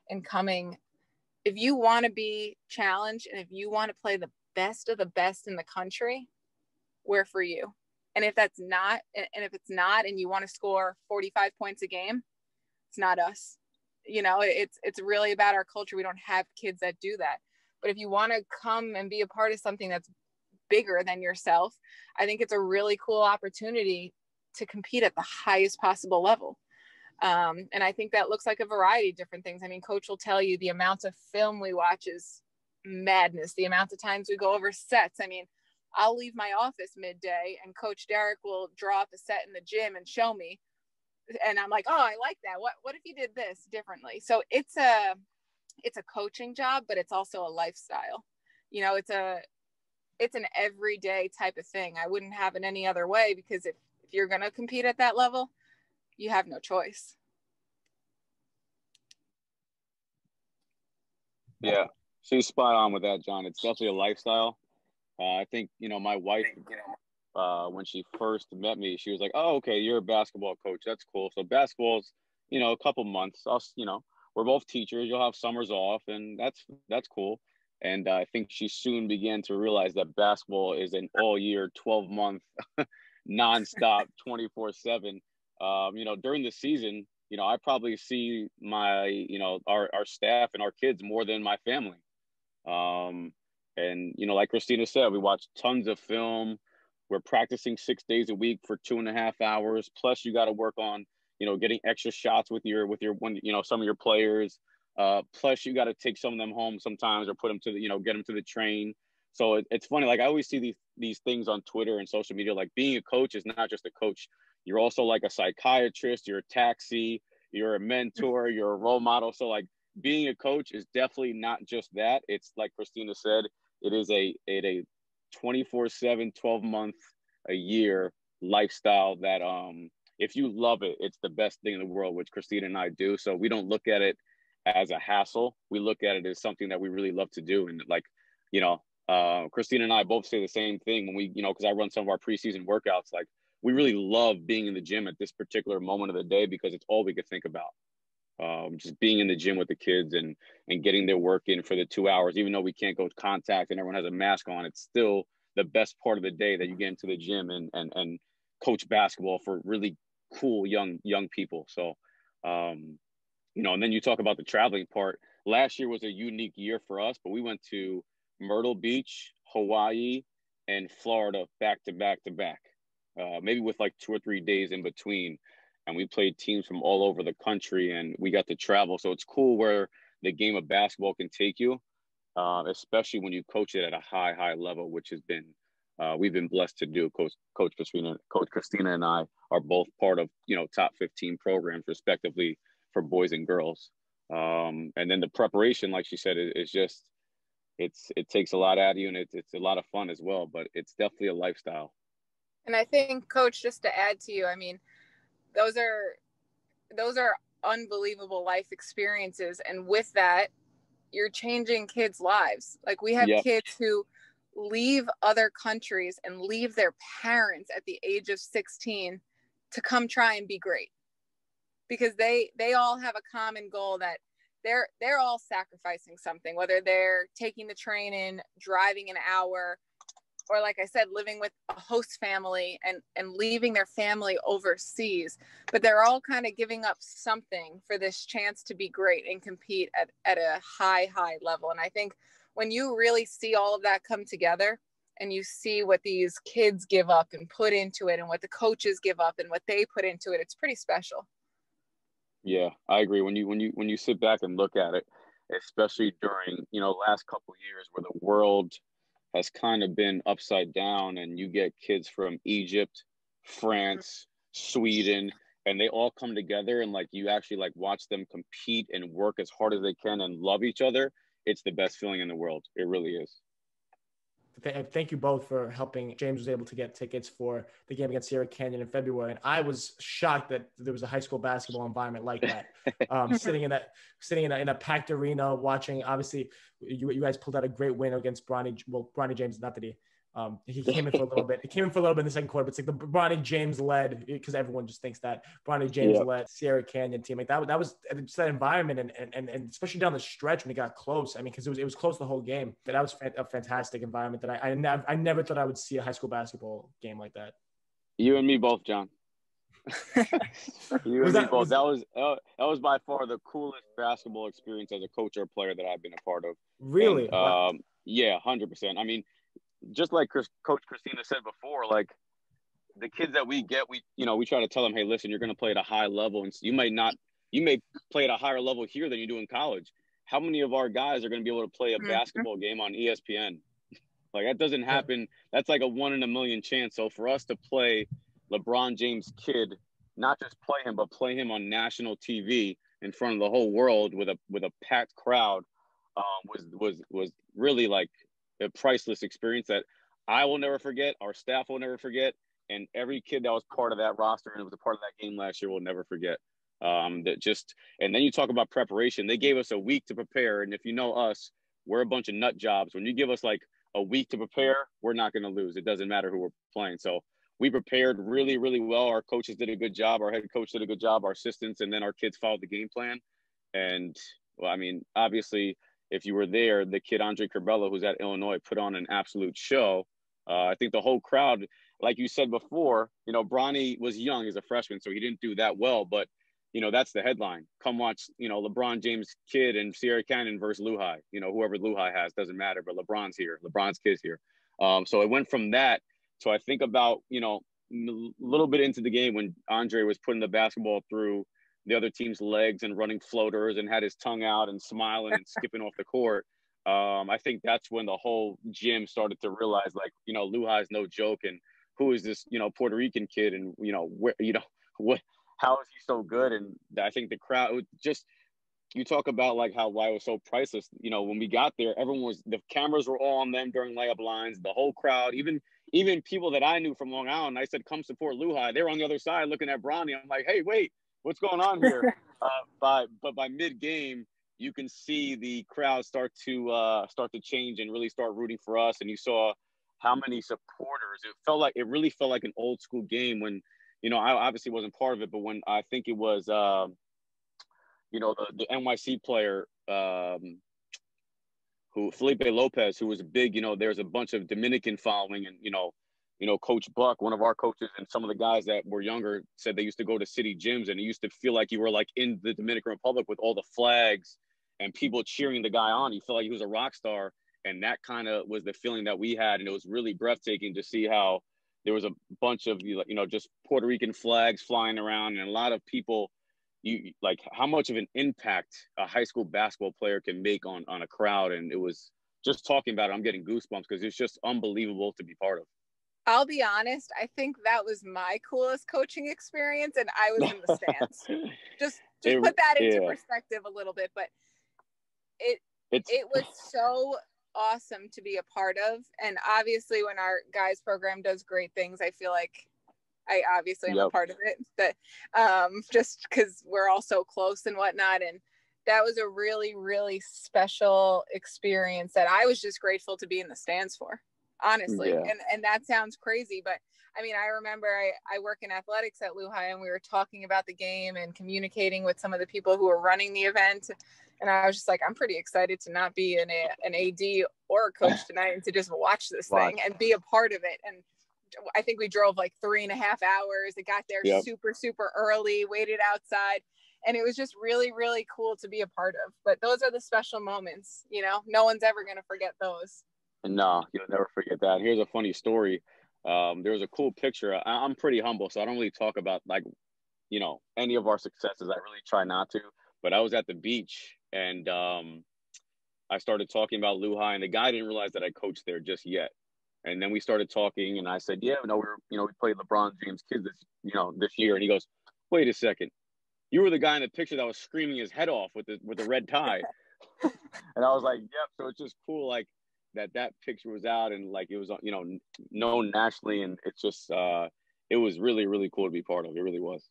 in coming, if you want to be challenged and if you want to play the best of the best in the country, we're for you. And if that's not, and if it's not, and you want to score 45 points a game, it's not us. You know, it's really about our culture. We don't have kids that do that. But if you want to come and be a part of something that's bigger than yourself, I think it's a really cool opportunity to compete at the highest possible level. And I think that looks like a variety of different things. I mean, Coach will tell you the amount of film we watch is madness. The amount of times we go over sets. I mean, I'll leave my office midday and Coach Derek will draw up a set in the gym and show me. And I'm like, oh, I like that. What if you did this differently? So it's a coaching job, but it's also a lifestyle. You know, it's an everyday type of thing. I wouldn't have it any other way, because if you're going to compete at that level, you have no choice. Yeah, she's spot on with that, John. It's definitely a lifestyle. I think, you know, my wife, when she first met me, she was like, oh, okay, you're a basketball coach. That's cool. So basketball's, you know, a couple months. You know, we're both teachers. You'll have summers off, and that's cool. And I think she soon began to realize that basketball is an all year, 12-month, nonstop, 24/7. You know, during the season, you know, I probably see our staff and our kids more than my family. And, you know, like Christina said, we watch tons of film. We're practicing 6 days a week for 2.5 hours. Plus you got to work on, you know, getting extra shots with your some of your players. Plus you got to take some of them home sometimes, or put them to get them to the train. So it's funny. Like, I always see these things on Twitter and social media, like being a coach is not just a coach. You're also like a psychiatrist, you're a taxi, you're a mentor, you're a role model. So like, being a coach is definitely not just that. It's like Christina said, it is a 24/7, 12-month a year lifestyle that if you love it, it's the best thing in the world, which Christina and I do. So we don't look at it as a hassle. We look at it as something that we really love to do. And like, you know, Christina and I both say the same thing when we, you know, because I run some of our preseason workouts. Like, we really love being in the gym at this particular moment of the day because it's all we could think about. Just being in the gym with the kids and getting their work in for the 2 hours, even though we can't go to contact and everyone has a mask on, it's still the best part of the day that you get into the gym and coach basketball for really cool young people. So, you know, and then you talk about the traveling part. Last year was a unique year for us, but we went to Myrtle Beach, Hawaii, and Florida back to back to back, maybe with like 2 or 3 days in between. And we played teams from all over the country, and we got to travel. So it's cool where the game of basketball can take you, especially when you coach it at a high level, which has been, we've been blessed to do. Coach Christina and I are both part of, you know, top 15 programs respectively for boys and girls. And then the preparation, like she said, is just, it takes a lot out of you, and it's a lot of fun as well, but it's definitely a lifestyle. And I think, Coach, just to add to you, I mean, those are unbelievable life experiences. And with that, you're changing kids' lives. Like, we have kids who leave other countries and leave their parents at the age of 16 to come try and be great, because they all have a common goal that they're all sacrificing something, whether they're taking the train in, driving an hour, or like I said, living with a host family and leaving their family overseas, but they're all kind of giving up something for this chance to be great and compete at a high level. And I think when you really see all of that come together and you see what these kids give up and put into it and what the coaches give up and what they put into it, it's pretty special. Yeah, I agree. When you sit back and look at it, especially during, last couple of years where the world has kind of been upside down and you get kids from Egypt, France, Sweden, and they all come together and like you actually like watch them compete and work as hard as they can and love each other. It's the best feeling in the world. It really is. Thank you both for helping. James was able to get tickets for the game against Sierra Canyon in February, and I was shocked that there was a high school basketball environment like that. Sitting in a packed arena, watching. Obviously, you guys pulled out a great win against Bronny. Well, Bronny James, not that he came in for a little bit. He came in for a little bit in the second quarter, but it's like the Bronny James led, because everyone just thinks that Bronny James led Sierra Canyon team. Like that was just that environment, and especially down the stretch when it got close. I mean, because it was close the whole game. But that was a fantastic environment that I never thought I would see a high school basketball game like that. You and me both, John. You and me both. That was by far the coolest basketball experience as a coach or player that I've been a part of. Really? And, yeah, 100%. I mean, just like Coach Christina said before, like the kids that we get, we try to tell them, hey, listen, you're going to play at a high level, and you may play at a higher level here than you do in college. How many of our guys are going to be able to play a basketball game on ESPN? Like that doesn't happen. That's like a 1 in a million chance. So for us to play LeBron James' kid, not just play him, but play him on national TV in front of the whole world with a packed crowd, was really like a priceless experience that I will never forget. Our staff will never forget. And every kid that was part of that roster and was a part of that game last year will never forget. And then you talk about preparation. They gave us a week to prepare. And if you know us, we're a bunch of nut jobs. When you give us like a week to prepare, we're not going to lose. It doesn't matter who we're playing. So we prepared really, really well. Our coaches did a good job. Our head coach did a good job, our assistants, and then our kids followed the game plan. And well, I mean, obviously, if you were there, the kid Andre Curbelo, who's at Illinois, put on an absolute show. I think the whole crowd, like you said before, Bronny was young as a freshman, so he didn't do that well. But, that's the headline. Come watch, LeBron James' kid and Sierra Canyon versus LuHi. Whoever LuHi has, doesn't matter, but LeBron's here. LeBron's kid's here. So it went from that to I think about, a little bit into the game when Andre was putting the basketball through the other team's legs and running floaters and had his tongue out and smiling and skipping off the court. I think that's when the whole gym started to realize, like, LuHi is no joke, and who is this, Puerto Rican kid, and how is he so good? And I think the crowd just, you talk about like why it was so priceless. When we got there, the cameras were all on them during layup lines. The whole crowd, even people that I knew from Long Island, I said, "Come support LuHi." They were on the other side looking at Bronny. I'm like, "Hey, wait, what's going on here?" But by mid game, you can see the crowd start to change and really start rooting for us. And you saw how many supporters. It really felt like an old school game when, I obviously wasn't part of it, but when I think it was, the NYC player, who Felipe Lopez, who was a big, there's a bunch of Dominican following, and, Coach Buck, one of our coaches, and some of the guys that were younger said they used to go to city gyms, and it used to feel like you were like in the Dominican Republic with all the flags and people cheering the guy on. You felt like he was a rock star. And that kind of was the feeling that we had. And it was really breathtaking to see how there was a bunch of, just Puerto Rican flags flying around, and a lot of people, like how much of an impact a high school basketball player can make on a crowd. And it was just talking about it, I'm getting goosebumps because it's just unbelievable to be part of. I'll be honest, I think that was my coolest coaching experience, and I was in the stands. just put that into perspective a little bit, but it was so awesome to be a part of. And obviously when our guys program does great things, I feel like I obviously am a part of it, but just because we're all so close and whatnot. And that was a really, really special experience that I was just grateful to be in the stands for. honestly. Yeah. And that sounds crazy, but I mean, I remember I work in athletics at LuHi, and we were talking about the game and communicating with some of the people who were running the event. And I was just like, I'm pretty excited to not be an AD or a coach tonight, and to just watch this thing and be a part of it. And I think we drove like 3.5 hours. It got there super, super early, waited outside. And it was just really, really cool to be a part of. But those are the special moments, you know, no one's ever going to forget those. No, you'll never forget that. Here's a funny story. There was a cool picture. I'm pretty humble, so I don't really talk about, like, you know, any of our successes. I really try not to. But I was at the beach, and I started talking about LuHi, and the guy didn't realize that I coached there just yet. And then we started talking, and I said, "Yeah, no, we played LeBron James kids this year." And he goes, "Wait a second, you were the guy in the picture that was screaming his head off with the red tie." And I was like, "Yep." So it's just cool, like, that picture was out, and like it was, known nationally, and it's just it was really, really cool to be part of. It really was.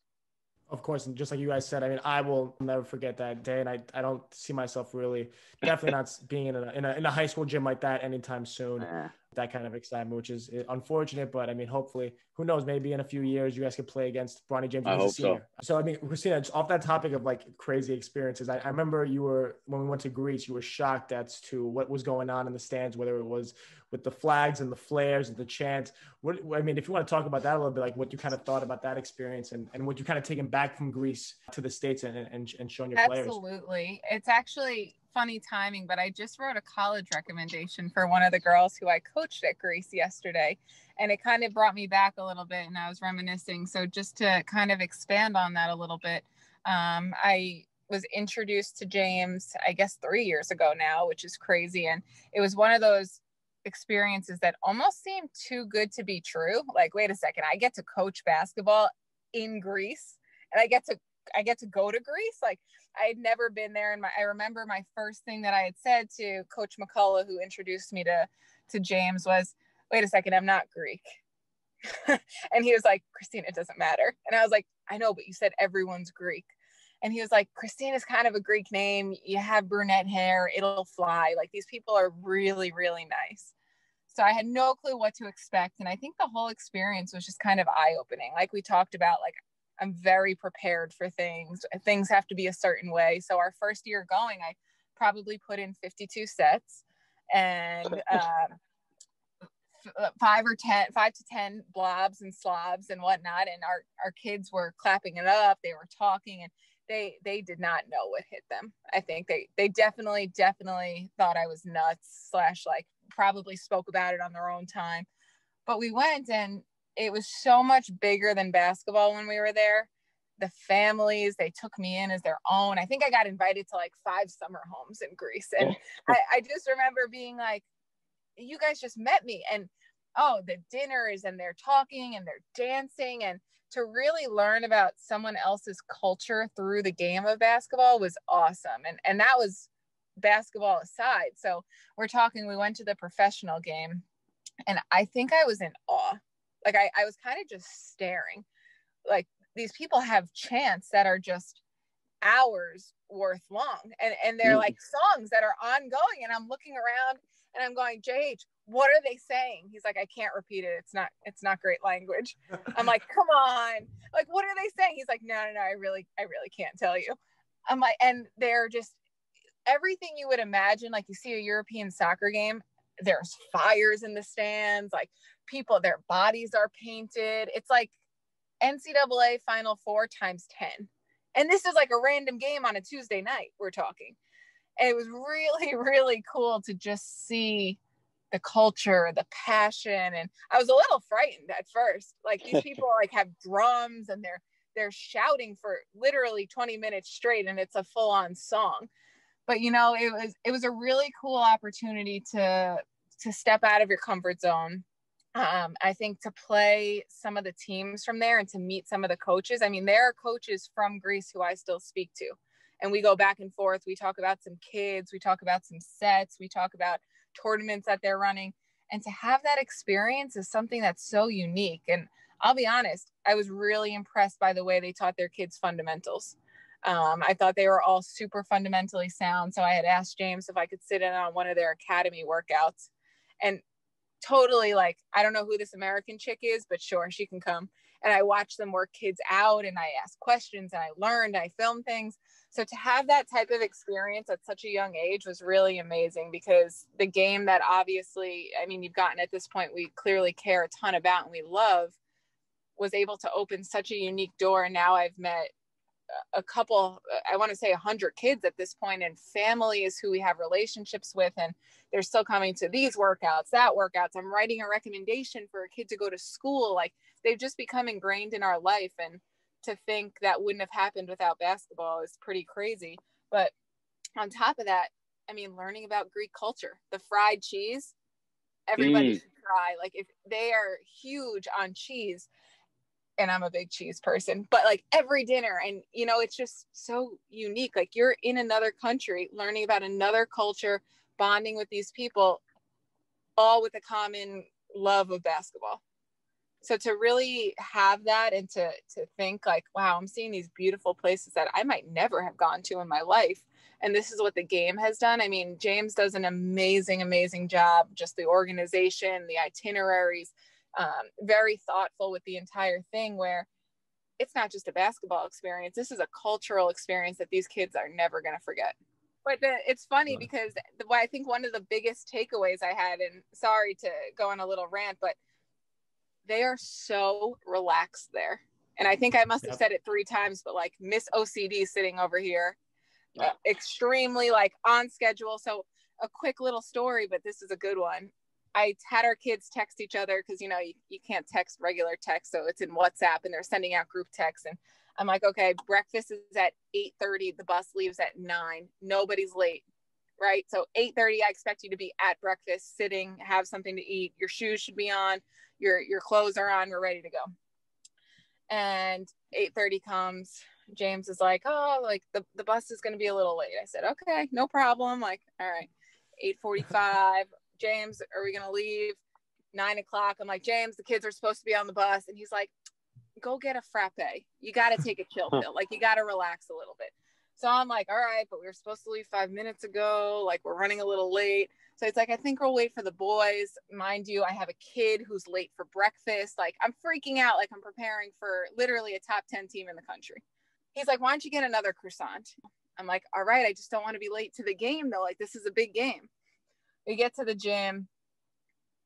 Of course, and just like you guys said, I mean, I will never forget that day, and I don't see myself really, definitely not being in a high school gym like that anytime soon. That kind of excitement, which is unfortunate, but I mean, hopefully, who knows, maybe in a few years you guys could play against Bronny James I as a hope senior. So I mean, Christina, just off that topic of like crazy experiences, I remember when we went to Greece, you were shocked as to what was going on in the stands, whether it was with the flags and the flares and the chants. I mean, if you want to talk about that a little bit, like what you kind of thought about that experience, and what you kind of taken back from Greece to the States and showing your players. Absolutely. It's actually funny timing, but I just wrote a college recommendation for one of the girls who I coached at Greece yesterday, and it kind of brought me back a little bit, and I was reminiscing. So just to kind of expand on that a little bit, I was introduced to James, I guess 3 years ago now, which is crazy. And it was one of those experiences that almost seemed too good to be true. Like, wait a second, I get to coach basketball in Greece, and I get to go to Greece. Like, I had never been there. And I remember my first thing that I had said to Coach McCullough, who introduced me to James, was, wait a second, I'm not Greek. And he was like, Christina, it doesn't matter. And I was like, I know, but you said everyone's Greek. And he was like, Christina's kind of a Greek name. You have brunette hair. It'll fly. Like, these people are really, really nice. So I had no clue what to expect. And I think the whole experience was just kind of eye-opening. Like we talked about, like, I'm very prepared for things. Things have to be a certain way. So our first year going, I probably put in 52 sets and 5 to 10 blobs and slobs and whatnot. And our kids were clapping it up. They were talking, and they did not know what hit them. I think they definitely thought I was nuts / like probably spoke about it on their own time. But we went, and it was so much bigger than basketball when we were there. The families, they took me in as their own. I think I got invited to like 5 summer homes in Greece. And I just remember being like, you guys just met me. And the dinners, and they're talking and they're dancing, and to really learn about someone else's culture through the game of basketball was awesome. And that was basketball aside. So we went to the professional game, and I think I was in awe. Like I was kind of just staring. Like, these people have chants that are just hours worth long, and they're like songs that are ongoing. And I'm looking around and I'm going, JH, what are they saying? He's like, I can't repeat it. It's not great language. I'm like, come on. Like, what are they saying? He's like, no, I really can't tell you. I'm like, and they're just everything you would imagine. Like, you see a European soccer game, there's fires in the stands, like people, their bodies are painted. It's like NCAA Final Four times 10. And this is like a random game on a Tuesday night, we're talking. And it was really, really cool to just see the culture, the passion. And I was a little frightened at first. Like, these people like have drums, and they're shouting for literally 20 minutes straight, and it's a full-on song. But it was a really cool opportunity to step out of your comfort zone. I think to play some of the teams from there and to meet some of the coaches. I mean, there are coaches from Greece who I still speak to, and we go back and forth. We talk about some kids, we talk about some sets, we talk about tournaments that they're running. And to have that experience is something that's so unique. And I'll be honest, I was really impressed by the way they taught their kids fundamentals. I thought they were all super fundamentally sound. So I had asked James if I could sit in on one of their academy workouts. And totally like, I don't know who this American chick is, but sure, she can come. And I watch them work kids out, and I ask questions, and I learned, I filmed things. So to have that type of experience at such a young age was really amazing, because the game that obviously, I mean, you've gotten at this point, we clearly care a ton about and we love, was able to open such a unique door. And now I've met a couple, I want to say 100 kids at this point, and family is who we have relationships with, and they're still coming to these workouts, that workouts. I'm writing a recommendation for a kid to go to school. Like, they've just become ingrained in our life, and to think that wouldn't have happened without basketball is pretty crazy. But on top of that, I mean, learning about Greek culture, the fried cheese, everybody should try. Like, if they are huge on cheese, and I'm a big cheese person, but like every dinner, and you know, it's just so unique. Like, you're in another country, learning about another culture, bonding with these people, all with a common love of basketball. So to really have that, and to think like, wow, I'm seeing these beautiful places that I might never have gone to in my life. And this is what the game has done. I mean, James does an amazing, amazing job. Just the organization, the itineraries, very thoughtful with the entire thing, where it's not just a basketball experience. This is a cultural experience that these kids are never going to forget. But it's funny because I think one of the biggest takeaways I had, and sorry to go on a little rant, but they are so relaxed there. And I think I must have said it 3 times, but like Miss OCD sitting over here, extremely like on schedule. So a quick little story, but this is a good one. I had our kids text each other, because, you know, you can't text regular text. So it's in WhatsApp, and they're sending out group texts. And I'm like, okay, breakfast is at 8:30. The bus leaves at 9. Nobody's late, right? So 8:30, I expect you to be at breakfast, sitting, have something to eat. Your shoes should be on. Your clothes are on. We're ready to go. And 8:30 comes. James is like, oh, like the bus is going to be a little late. I said, okay, no problem. Like, all right, 8:45. James, are we going to leave? 9 o'clock. I'm like, James, the kids are supposed to be on the bus. And he's like, go get a frappe. You got to take a chill pill. Like, you got to relax a little bit. So I'm like, all right, but we were supposed to leave 5 minutes ago. Like, we're running a little late. So it's like, I think we'll wait for the boys. Mind you, I have a kid who's late for breakfast. Like, I'm freaking out. Like, I'm preparing for literally a top 10 team in the country. He's like, why don't you get another croissant? I'm like, all right, I just don't want to be late to the game though. Like, this is a big game. We get to the gym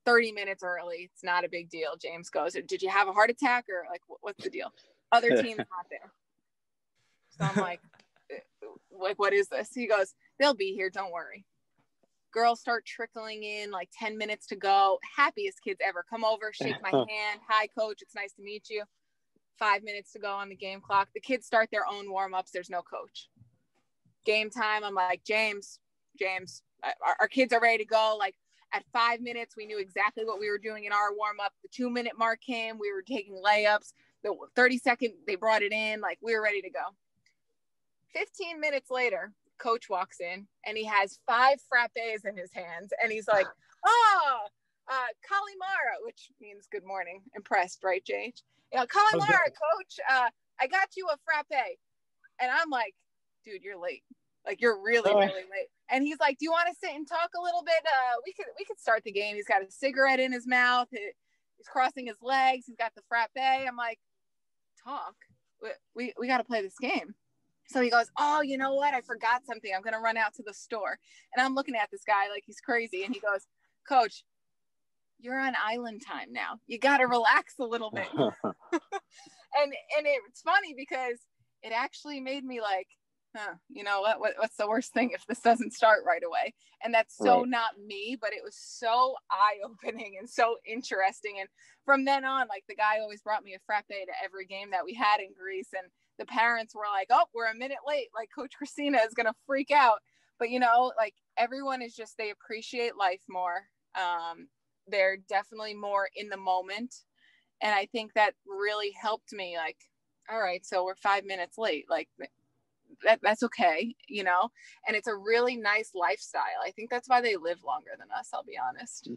30 minutes early. It's not a big deal. James goes, did you have a heart attack, or like, what's the deal? Other team's not there. So I'm like, what is this? He goes, they'll be here. Don't worry. Girls start trickling in, like 10 minutes to go. Happiest kids ever. Come over, shake my hand. Hi, coach. It's nice to meet you. 5 minutes to go on the game clock. The kids start their own warm-ups. There's no coach. Game time. I'm like, James, our kids are ready to go. Like, at 5 minutes, we knew exactly what we were doing in our warm-up. The 2-minute mark came. We were taking layups. The 30-second, they brought it in. Like, we were ready to go. 15 minutes later, coach walks in, and he has 5 frappes in his hands. And he's like, Kalimara, which means good morning. Impressed, right, JH? You know, Kalimara, coach, I got you a frappe. And I'm like, dude, you're late. Like, you're really, really late. And he's like, do you want to sit and talk a little bit? We could start the game. He's got a cigarette in his mouth. He's crossing his legs. He's got the frappe. I'm like, talk. We got to play this game. So he goes, oh, you know what? I forgot something. I'm going to run out to the store. And I'm looking at this guy like he's crazy. And he goes, coach, you're on island time now. You got to relax a little bit. and it's funny because it actually made me like, you know what's the worst thing if this doesn't start right away? And that's so not me, but it was so eye-opening and so interesting. And from then on, like, the guy always brought me a frappe to every game that we had in Greece. And the parents were like, oh, we're a minute late. Like, Coach Christina is going to freak out. But, you know, like, everyone is just, they appreciate life more. They're definitely more in the moment. And I think that really helped me, like, all right, so we're 5 minutes late. Like, that's okay, you know? And it's a really nice lifestyle. I think that's why they live longer than us, I'll be honest.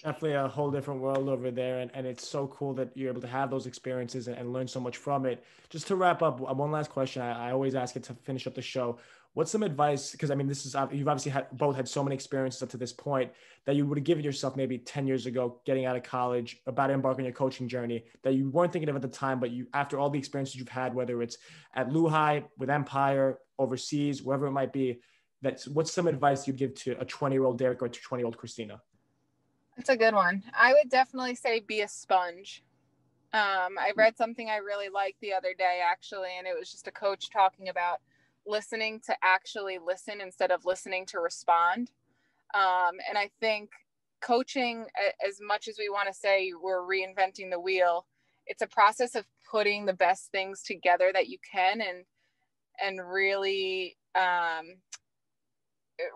Definitely a whole different world over there. And it's so cool that you're able to have those experiences and learn so much from it. Just to wrap up, one last question. I always ask it to finish up the show. What's some advice? Because I mean, this is, you've obviously both had so many experiences up to this point that you would have given yourself maybe 10 years ago, getting out of college, about to embark on your coaching journey that you weren't thinking of at the time, but you, after all the experiences you've had, whether it's at LuHi, with Empire, overseas, wherever it might be, what's some advice you'd give to a 20-year-old Derek or a 20-year-old Christina? That's a good one. I would definitely say be a sponge. I read something I really liked the other day, actually, and it was just a coach talking about listening to actually listen instead of listening to respond. And I think coaching, as much as we want to say we're reinventing the wheel, it's a process of putting the best things together that you can and really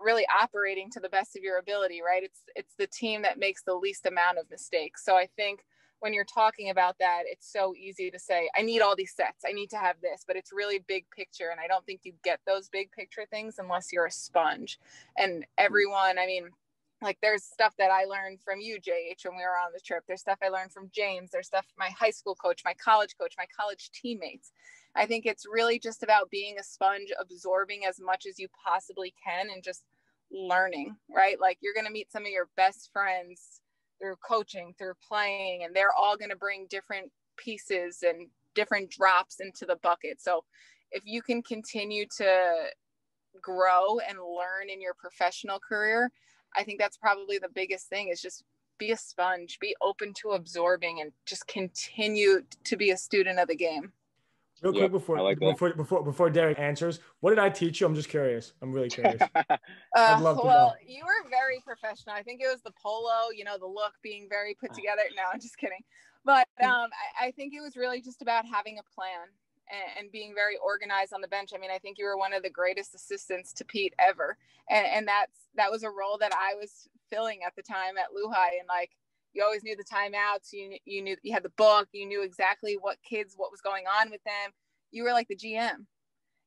really operating to the best of your ability, right? It's the team that makes the least amount of mistakes. So I think when you're talking about that, it's so easy to say, I need all these sets, I need to have this, but it's really big picture. And I don't think you get those big picture things unless you're a sponge. And everyone, I mean, like there's stuff that I learned from you, JH, when we were on the trip. There's stuff I learned from James. There's stuff my high school coach, my college teammates. I think it's really just about being a sponge, absorbing as much as you possibly can and just learning, right? Like you're going to meet some of your best friends through coaching, through playing, and they're all going to bring different pieces and different drops into the bucket. So if you can continue to grow and learn in your professional career, I think that's probably the biggest thing, is just be a sponge, be open to absorbing, and just continue to be a student of the game. Real quick before Derek answers, what did I teach you? I'm just curious. I'm really curious. I'd love to know. You were very professional. I think it was the polo, the look being very put together. No, I'm just kidding. But I think it was really just about having a plan and being very organized on the bench. I mean, I think you were one of the greatest assistants to Pete ever. And that was a role that I was filling at the time at LuHi. And like, you always knew the timeouts. You knew you had the book. You knew exactly what was going on with them. You were like the GM.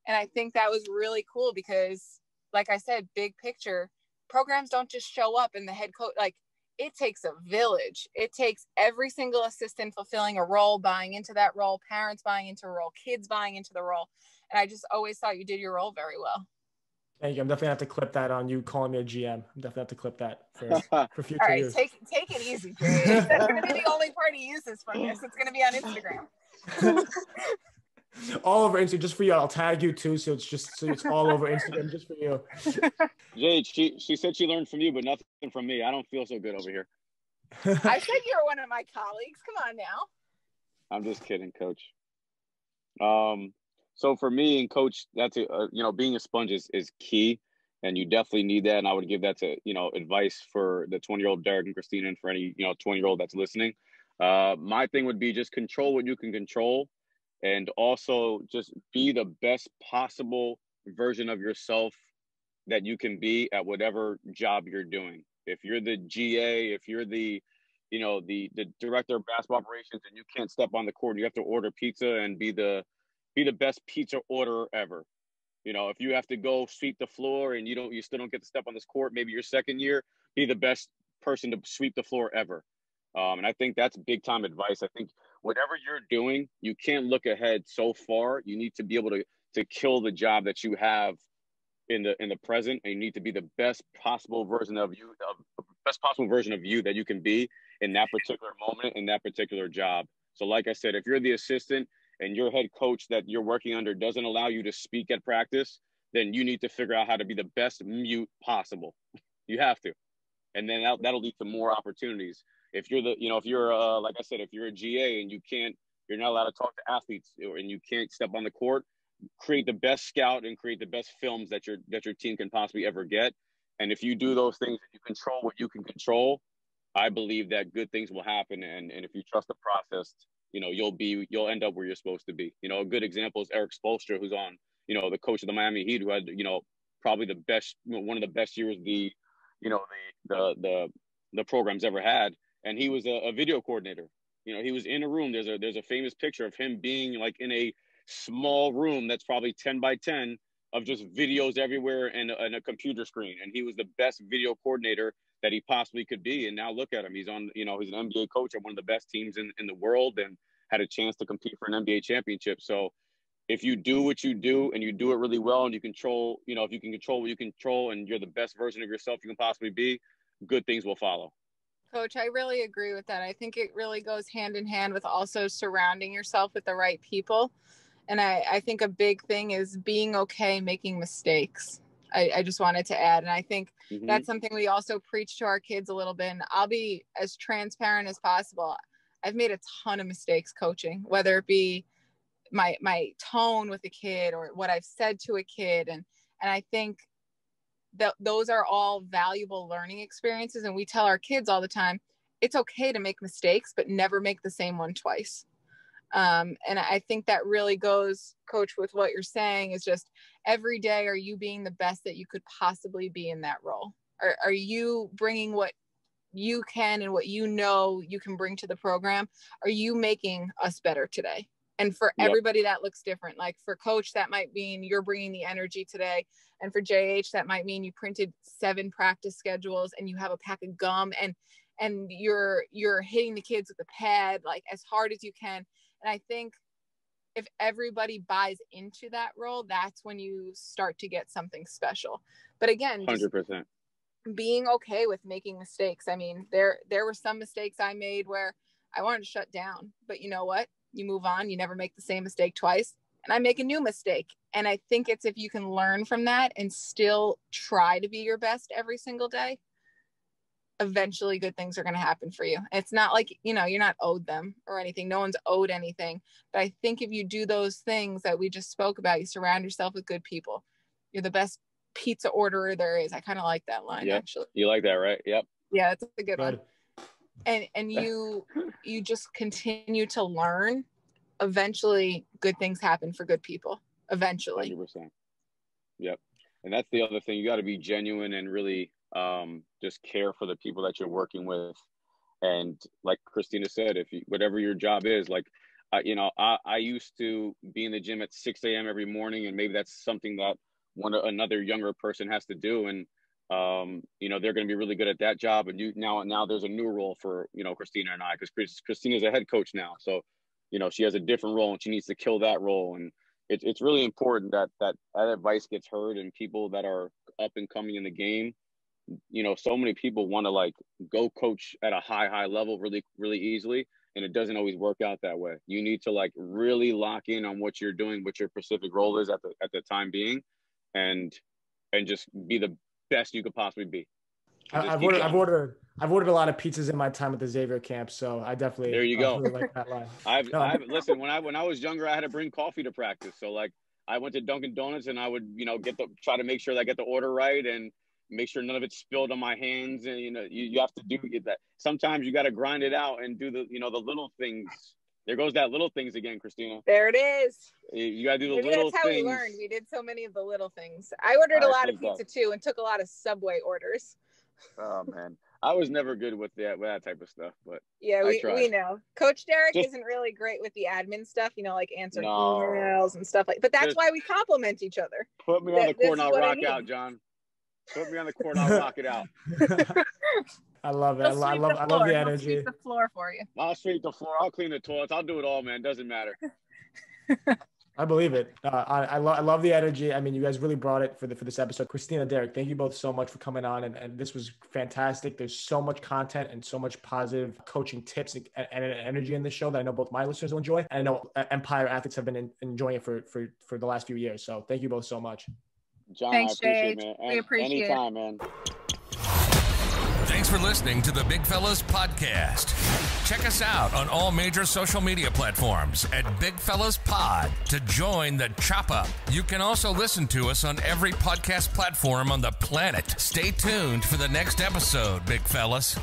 And I think that was really cool because, like I said, big picture, programs don't just show up and the head coach, like it takes a village. It takes every single assistant fulfilling a role, buying into that role, parents buying into a role, kids buying into the role. And I just always thought you did your role very well. Thank you. I'm definitely have to clip that on you calling me a GM. I'm definitely have to clip that for future All right, years. take it easy, Jay. That's going to be the only part he uses from this. It's going to be on Instagram. All over Instagram, just for you. I'll tag you too, so it's all over Instagram, just for you. Jade, she said she learned from you, but nothing from me. I don't feel so good over here. I said you're one of my colleagues. Come on now. I'm just kidding, Coach. So for me and Coach, that's being a sponge is key, and you definitely need that. And I would give that to advice for the 20-year-old Derek and Christina, and for any 20-year-old that's listening. My thing would be just control what you can control, and also just be the best possible version of yourself that you can be at whatever job you're doing. If you're the GA, if you're the director of basketball operations and you can't step on the court, you have to order pizza and be the best pizza orderer ever. If you have to go sweep the floor and you still don't get to step on this court, maybe your second year, be the best person to sweep the floor ever. And I think that's big time advice. I think whatever you're doing, you can't look ahead so far. You need to be able to kill the job that you have in the present, and you need to be the best possible version of you, that you can be in that particular moment, in that particular job. So like I said, if you're the assistant and your head coach that you're working under doesn't allow you to speak at practice, then you need to figure out how to be the best mute possible. You have to. And then that'll lead to more opportunities. If you're like I said, if you're a GA and you're not allowed to talk to athletes and you can't step on the court, create the best scout and create the best films that your team can possibly ever get. And if you do those things, you control what you can control, I believe that good things will happen. And if you trust the process, you'll end up where you're supposed to be. A good example is Eric Spoelstra, who's on, the coach of the Miami Heat, who had, probably the best, one of the best years the program's ever had. And he was a video coordinator. He was in a room. There's a famous picture of him being like in a small room that's probably 10 by 10 of just videos everywhere and a computer screen. And he was the best video coordinator that he possibly could be. And now look at him. He's on, he's an NBA coach at one of the best teams in the world and had a chance to compete for an NBA championship. So if you do what you do and you do it really well and you control, if you can control what you control and you're the best version of yourself you can possibly be, good things will follow. Coach, I really agree with that. I think it really goes hand in hand with also surrounding yourself with the right people. And I think a big thing is being okay making mistakes. I just wanted to add. And I think that's something we also preach to our kids a little bit. And I'll be as transparent as possible. I've made a ton of mistakes coaching, whether it be my tone with a kid or what I've said to a kid. And I think that those are all valuable learning experiences. And we tell our kids all the time, it's okay to make mistakes, but never make the same one twice. And I think that really goes, Coach, with what you're saying is just every day, are you being the best that you could possibly be in that role? Are you bringing what you can and what you know you can bring to the program? Are you making us better today? And for everybody that looks different. Like for Coach, that might mean you're bringing the energy today. And for JH, that might mean you printed 7 practice schedules and you have a pack of gum and you're hitting the kids with a pad, like as hard as you can. And I think if everybody buys into that role, that's when you start to get something special. But again, 100%. Being okay with making mistakes. I mean, there were some mistakes I made where I wanted to shut down, but you know what? You move on. You never make the same mistake twice. And I make a new mistake. And I think it's if you can learn from that and still try to be your best every single day, eventually good things are going to happen for you. It's not like, you're not owed them or anything. No one's owed anything. But I think if you do those things that we just spoke about, you surround yourself with good people. You're the best pizza orderer there is. I kind of like that line, actually. You like that, right? Yep. Yeah, it's a good one. And you just continue to learn. Eventually good things happen for good people. Eventually. 100%. Yep. And that's the other thing. You got to be genuine and really just care for the people that you're working with. And like Christina said, whatever your job is, like, I used to be in the gym at 6 a.m. every morning, and maybe that's something that another younger person has to do. And, they're going to be really good at that job. And now there's a new role for, Christina and I, because Christina's a head coach now. So, she has a different role and she needs to kill that role. And it's really important that advice gets heard, and people that are up and coming in the game, so many people want to like go coach at a high level really, really easily. And it doesn't always work out that way. You need to like really lock in on what you're doing, what your specific role is at the time being, and just be the best you could possibly be. I've ordered a lot of pizzas in my time at the Xavier camp, so I definitely there you go. Really like that line. Listen, when I was younger, I had to bring coffee to practice. So like I went to Dunkin' Donuts and I would try to make sure that I get the order right and make sure none of it spilled on my hands. And you have to do that. Sometimes you got to grind it out and do the little things. There goes that little things again, Christina. There it is. You got to do the Maybe little that's how things. we learned. We did so many of the little things. I ordered a lot of pizza too, and took a lot of Subway orders. Oh man, I was never good with that type of stuff, but yeah, we know. Coach Derek isn't really great with the admin stuff, like answering emails and stuff but that's why we compliment each other. Put me on the court and I'll rock out, John. Put me on the court and I'll rock it out. I love it. I love the energy. I'll sweep the floor for you. I'll sweep the floor. I'll clean the toilets. I'll do it all, man. Doesn't matter. I believe it. I love the energy. I mean, you guys really brought it for this episode. Christina, Derek, thank you both so much for coming on. And this was fantastic. There's so much content and so much positive coaching tips and energy in this show that I know both my listeners will enjoy. And I know Empire athletes have been enjoying it for the last few years. So thank you both so much. John, thanks, I appreciate Jay. it, man. We appreciate anytime, man. Thanks for listening to the Big Fellas Podcast. Check us out on all major social media platforms at Big Fellas Pod to join the chop up. You can also listen to us on every podcast platform on the planet. Stay tuned for the next episode, Big Fellas.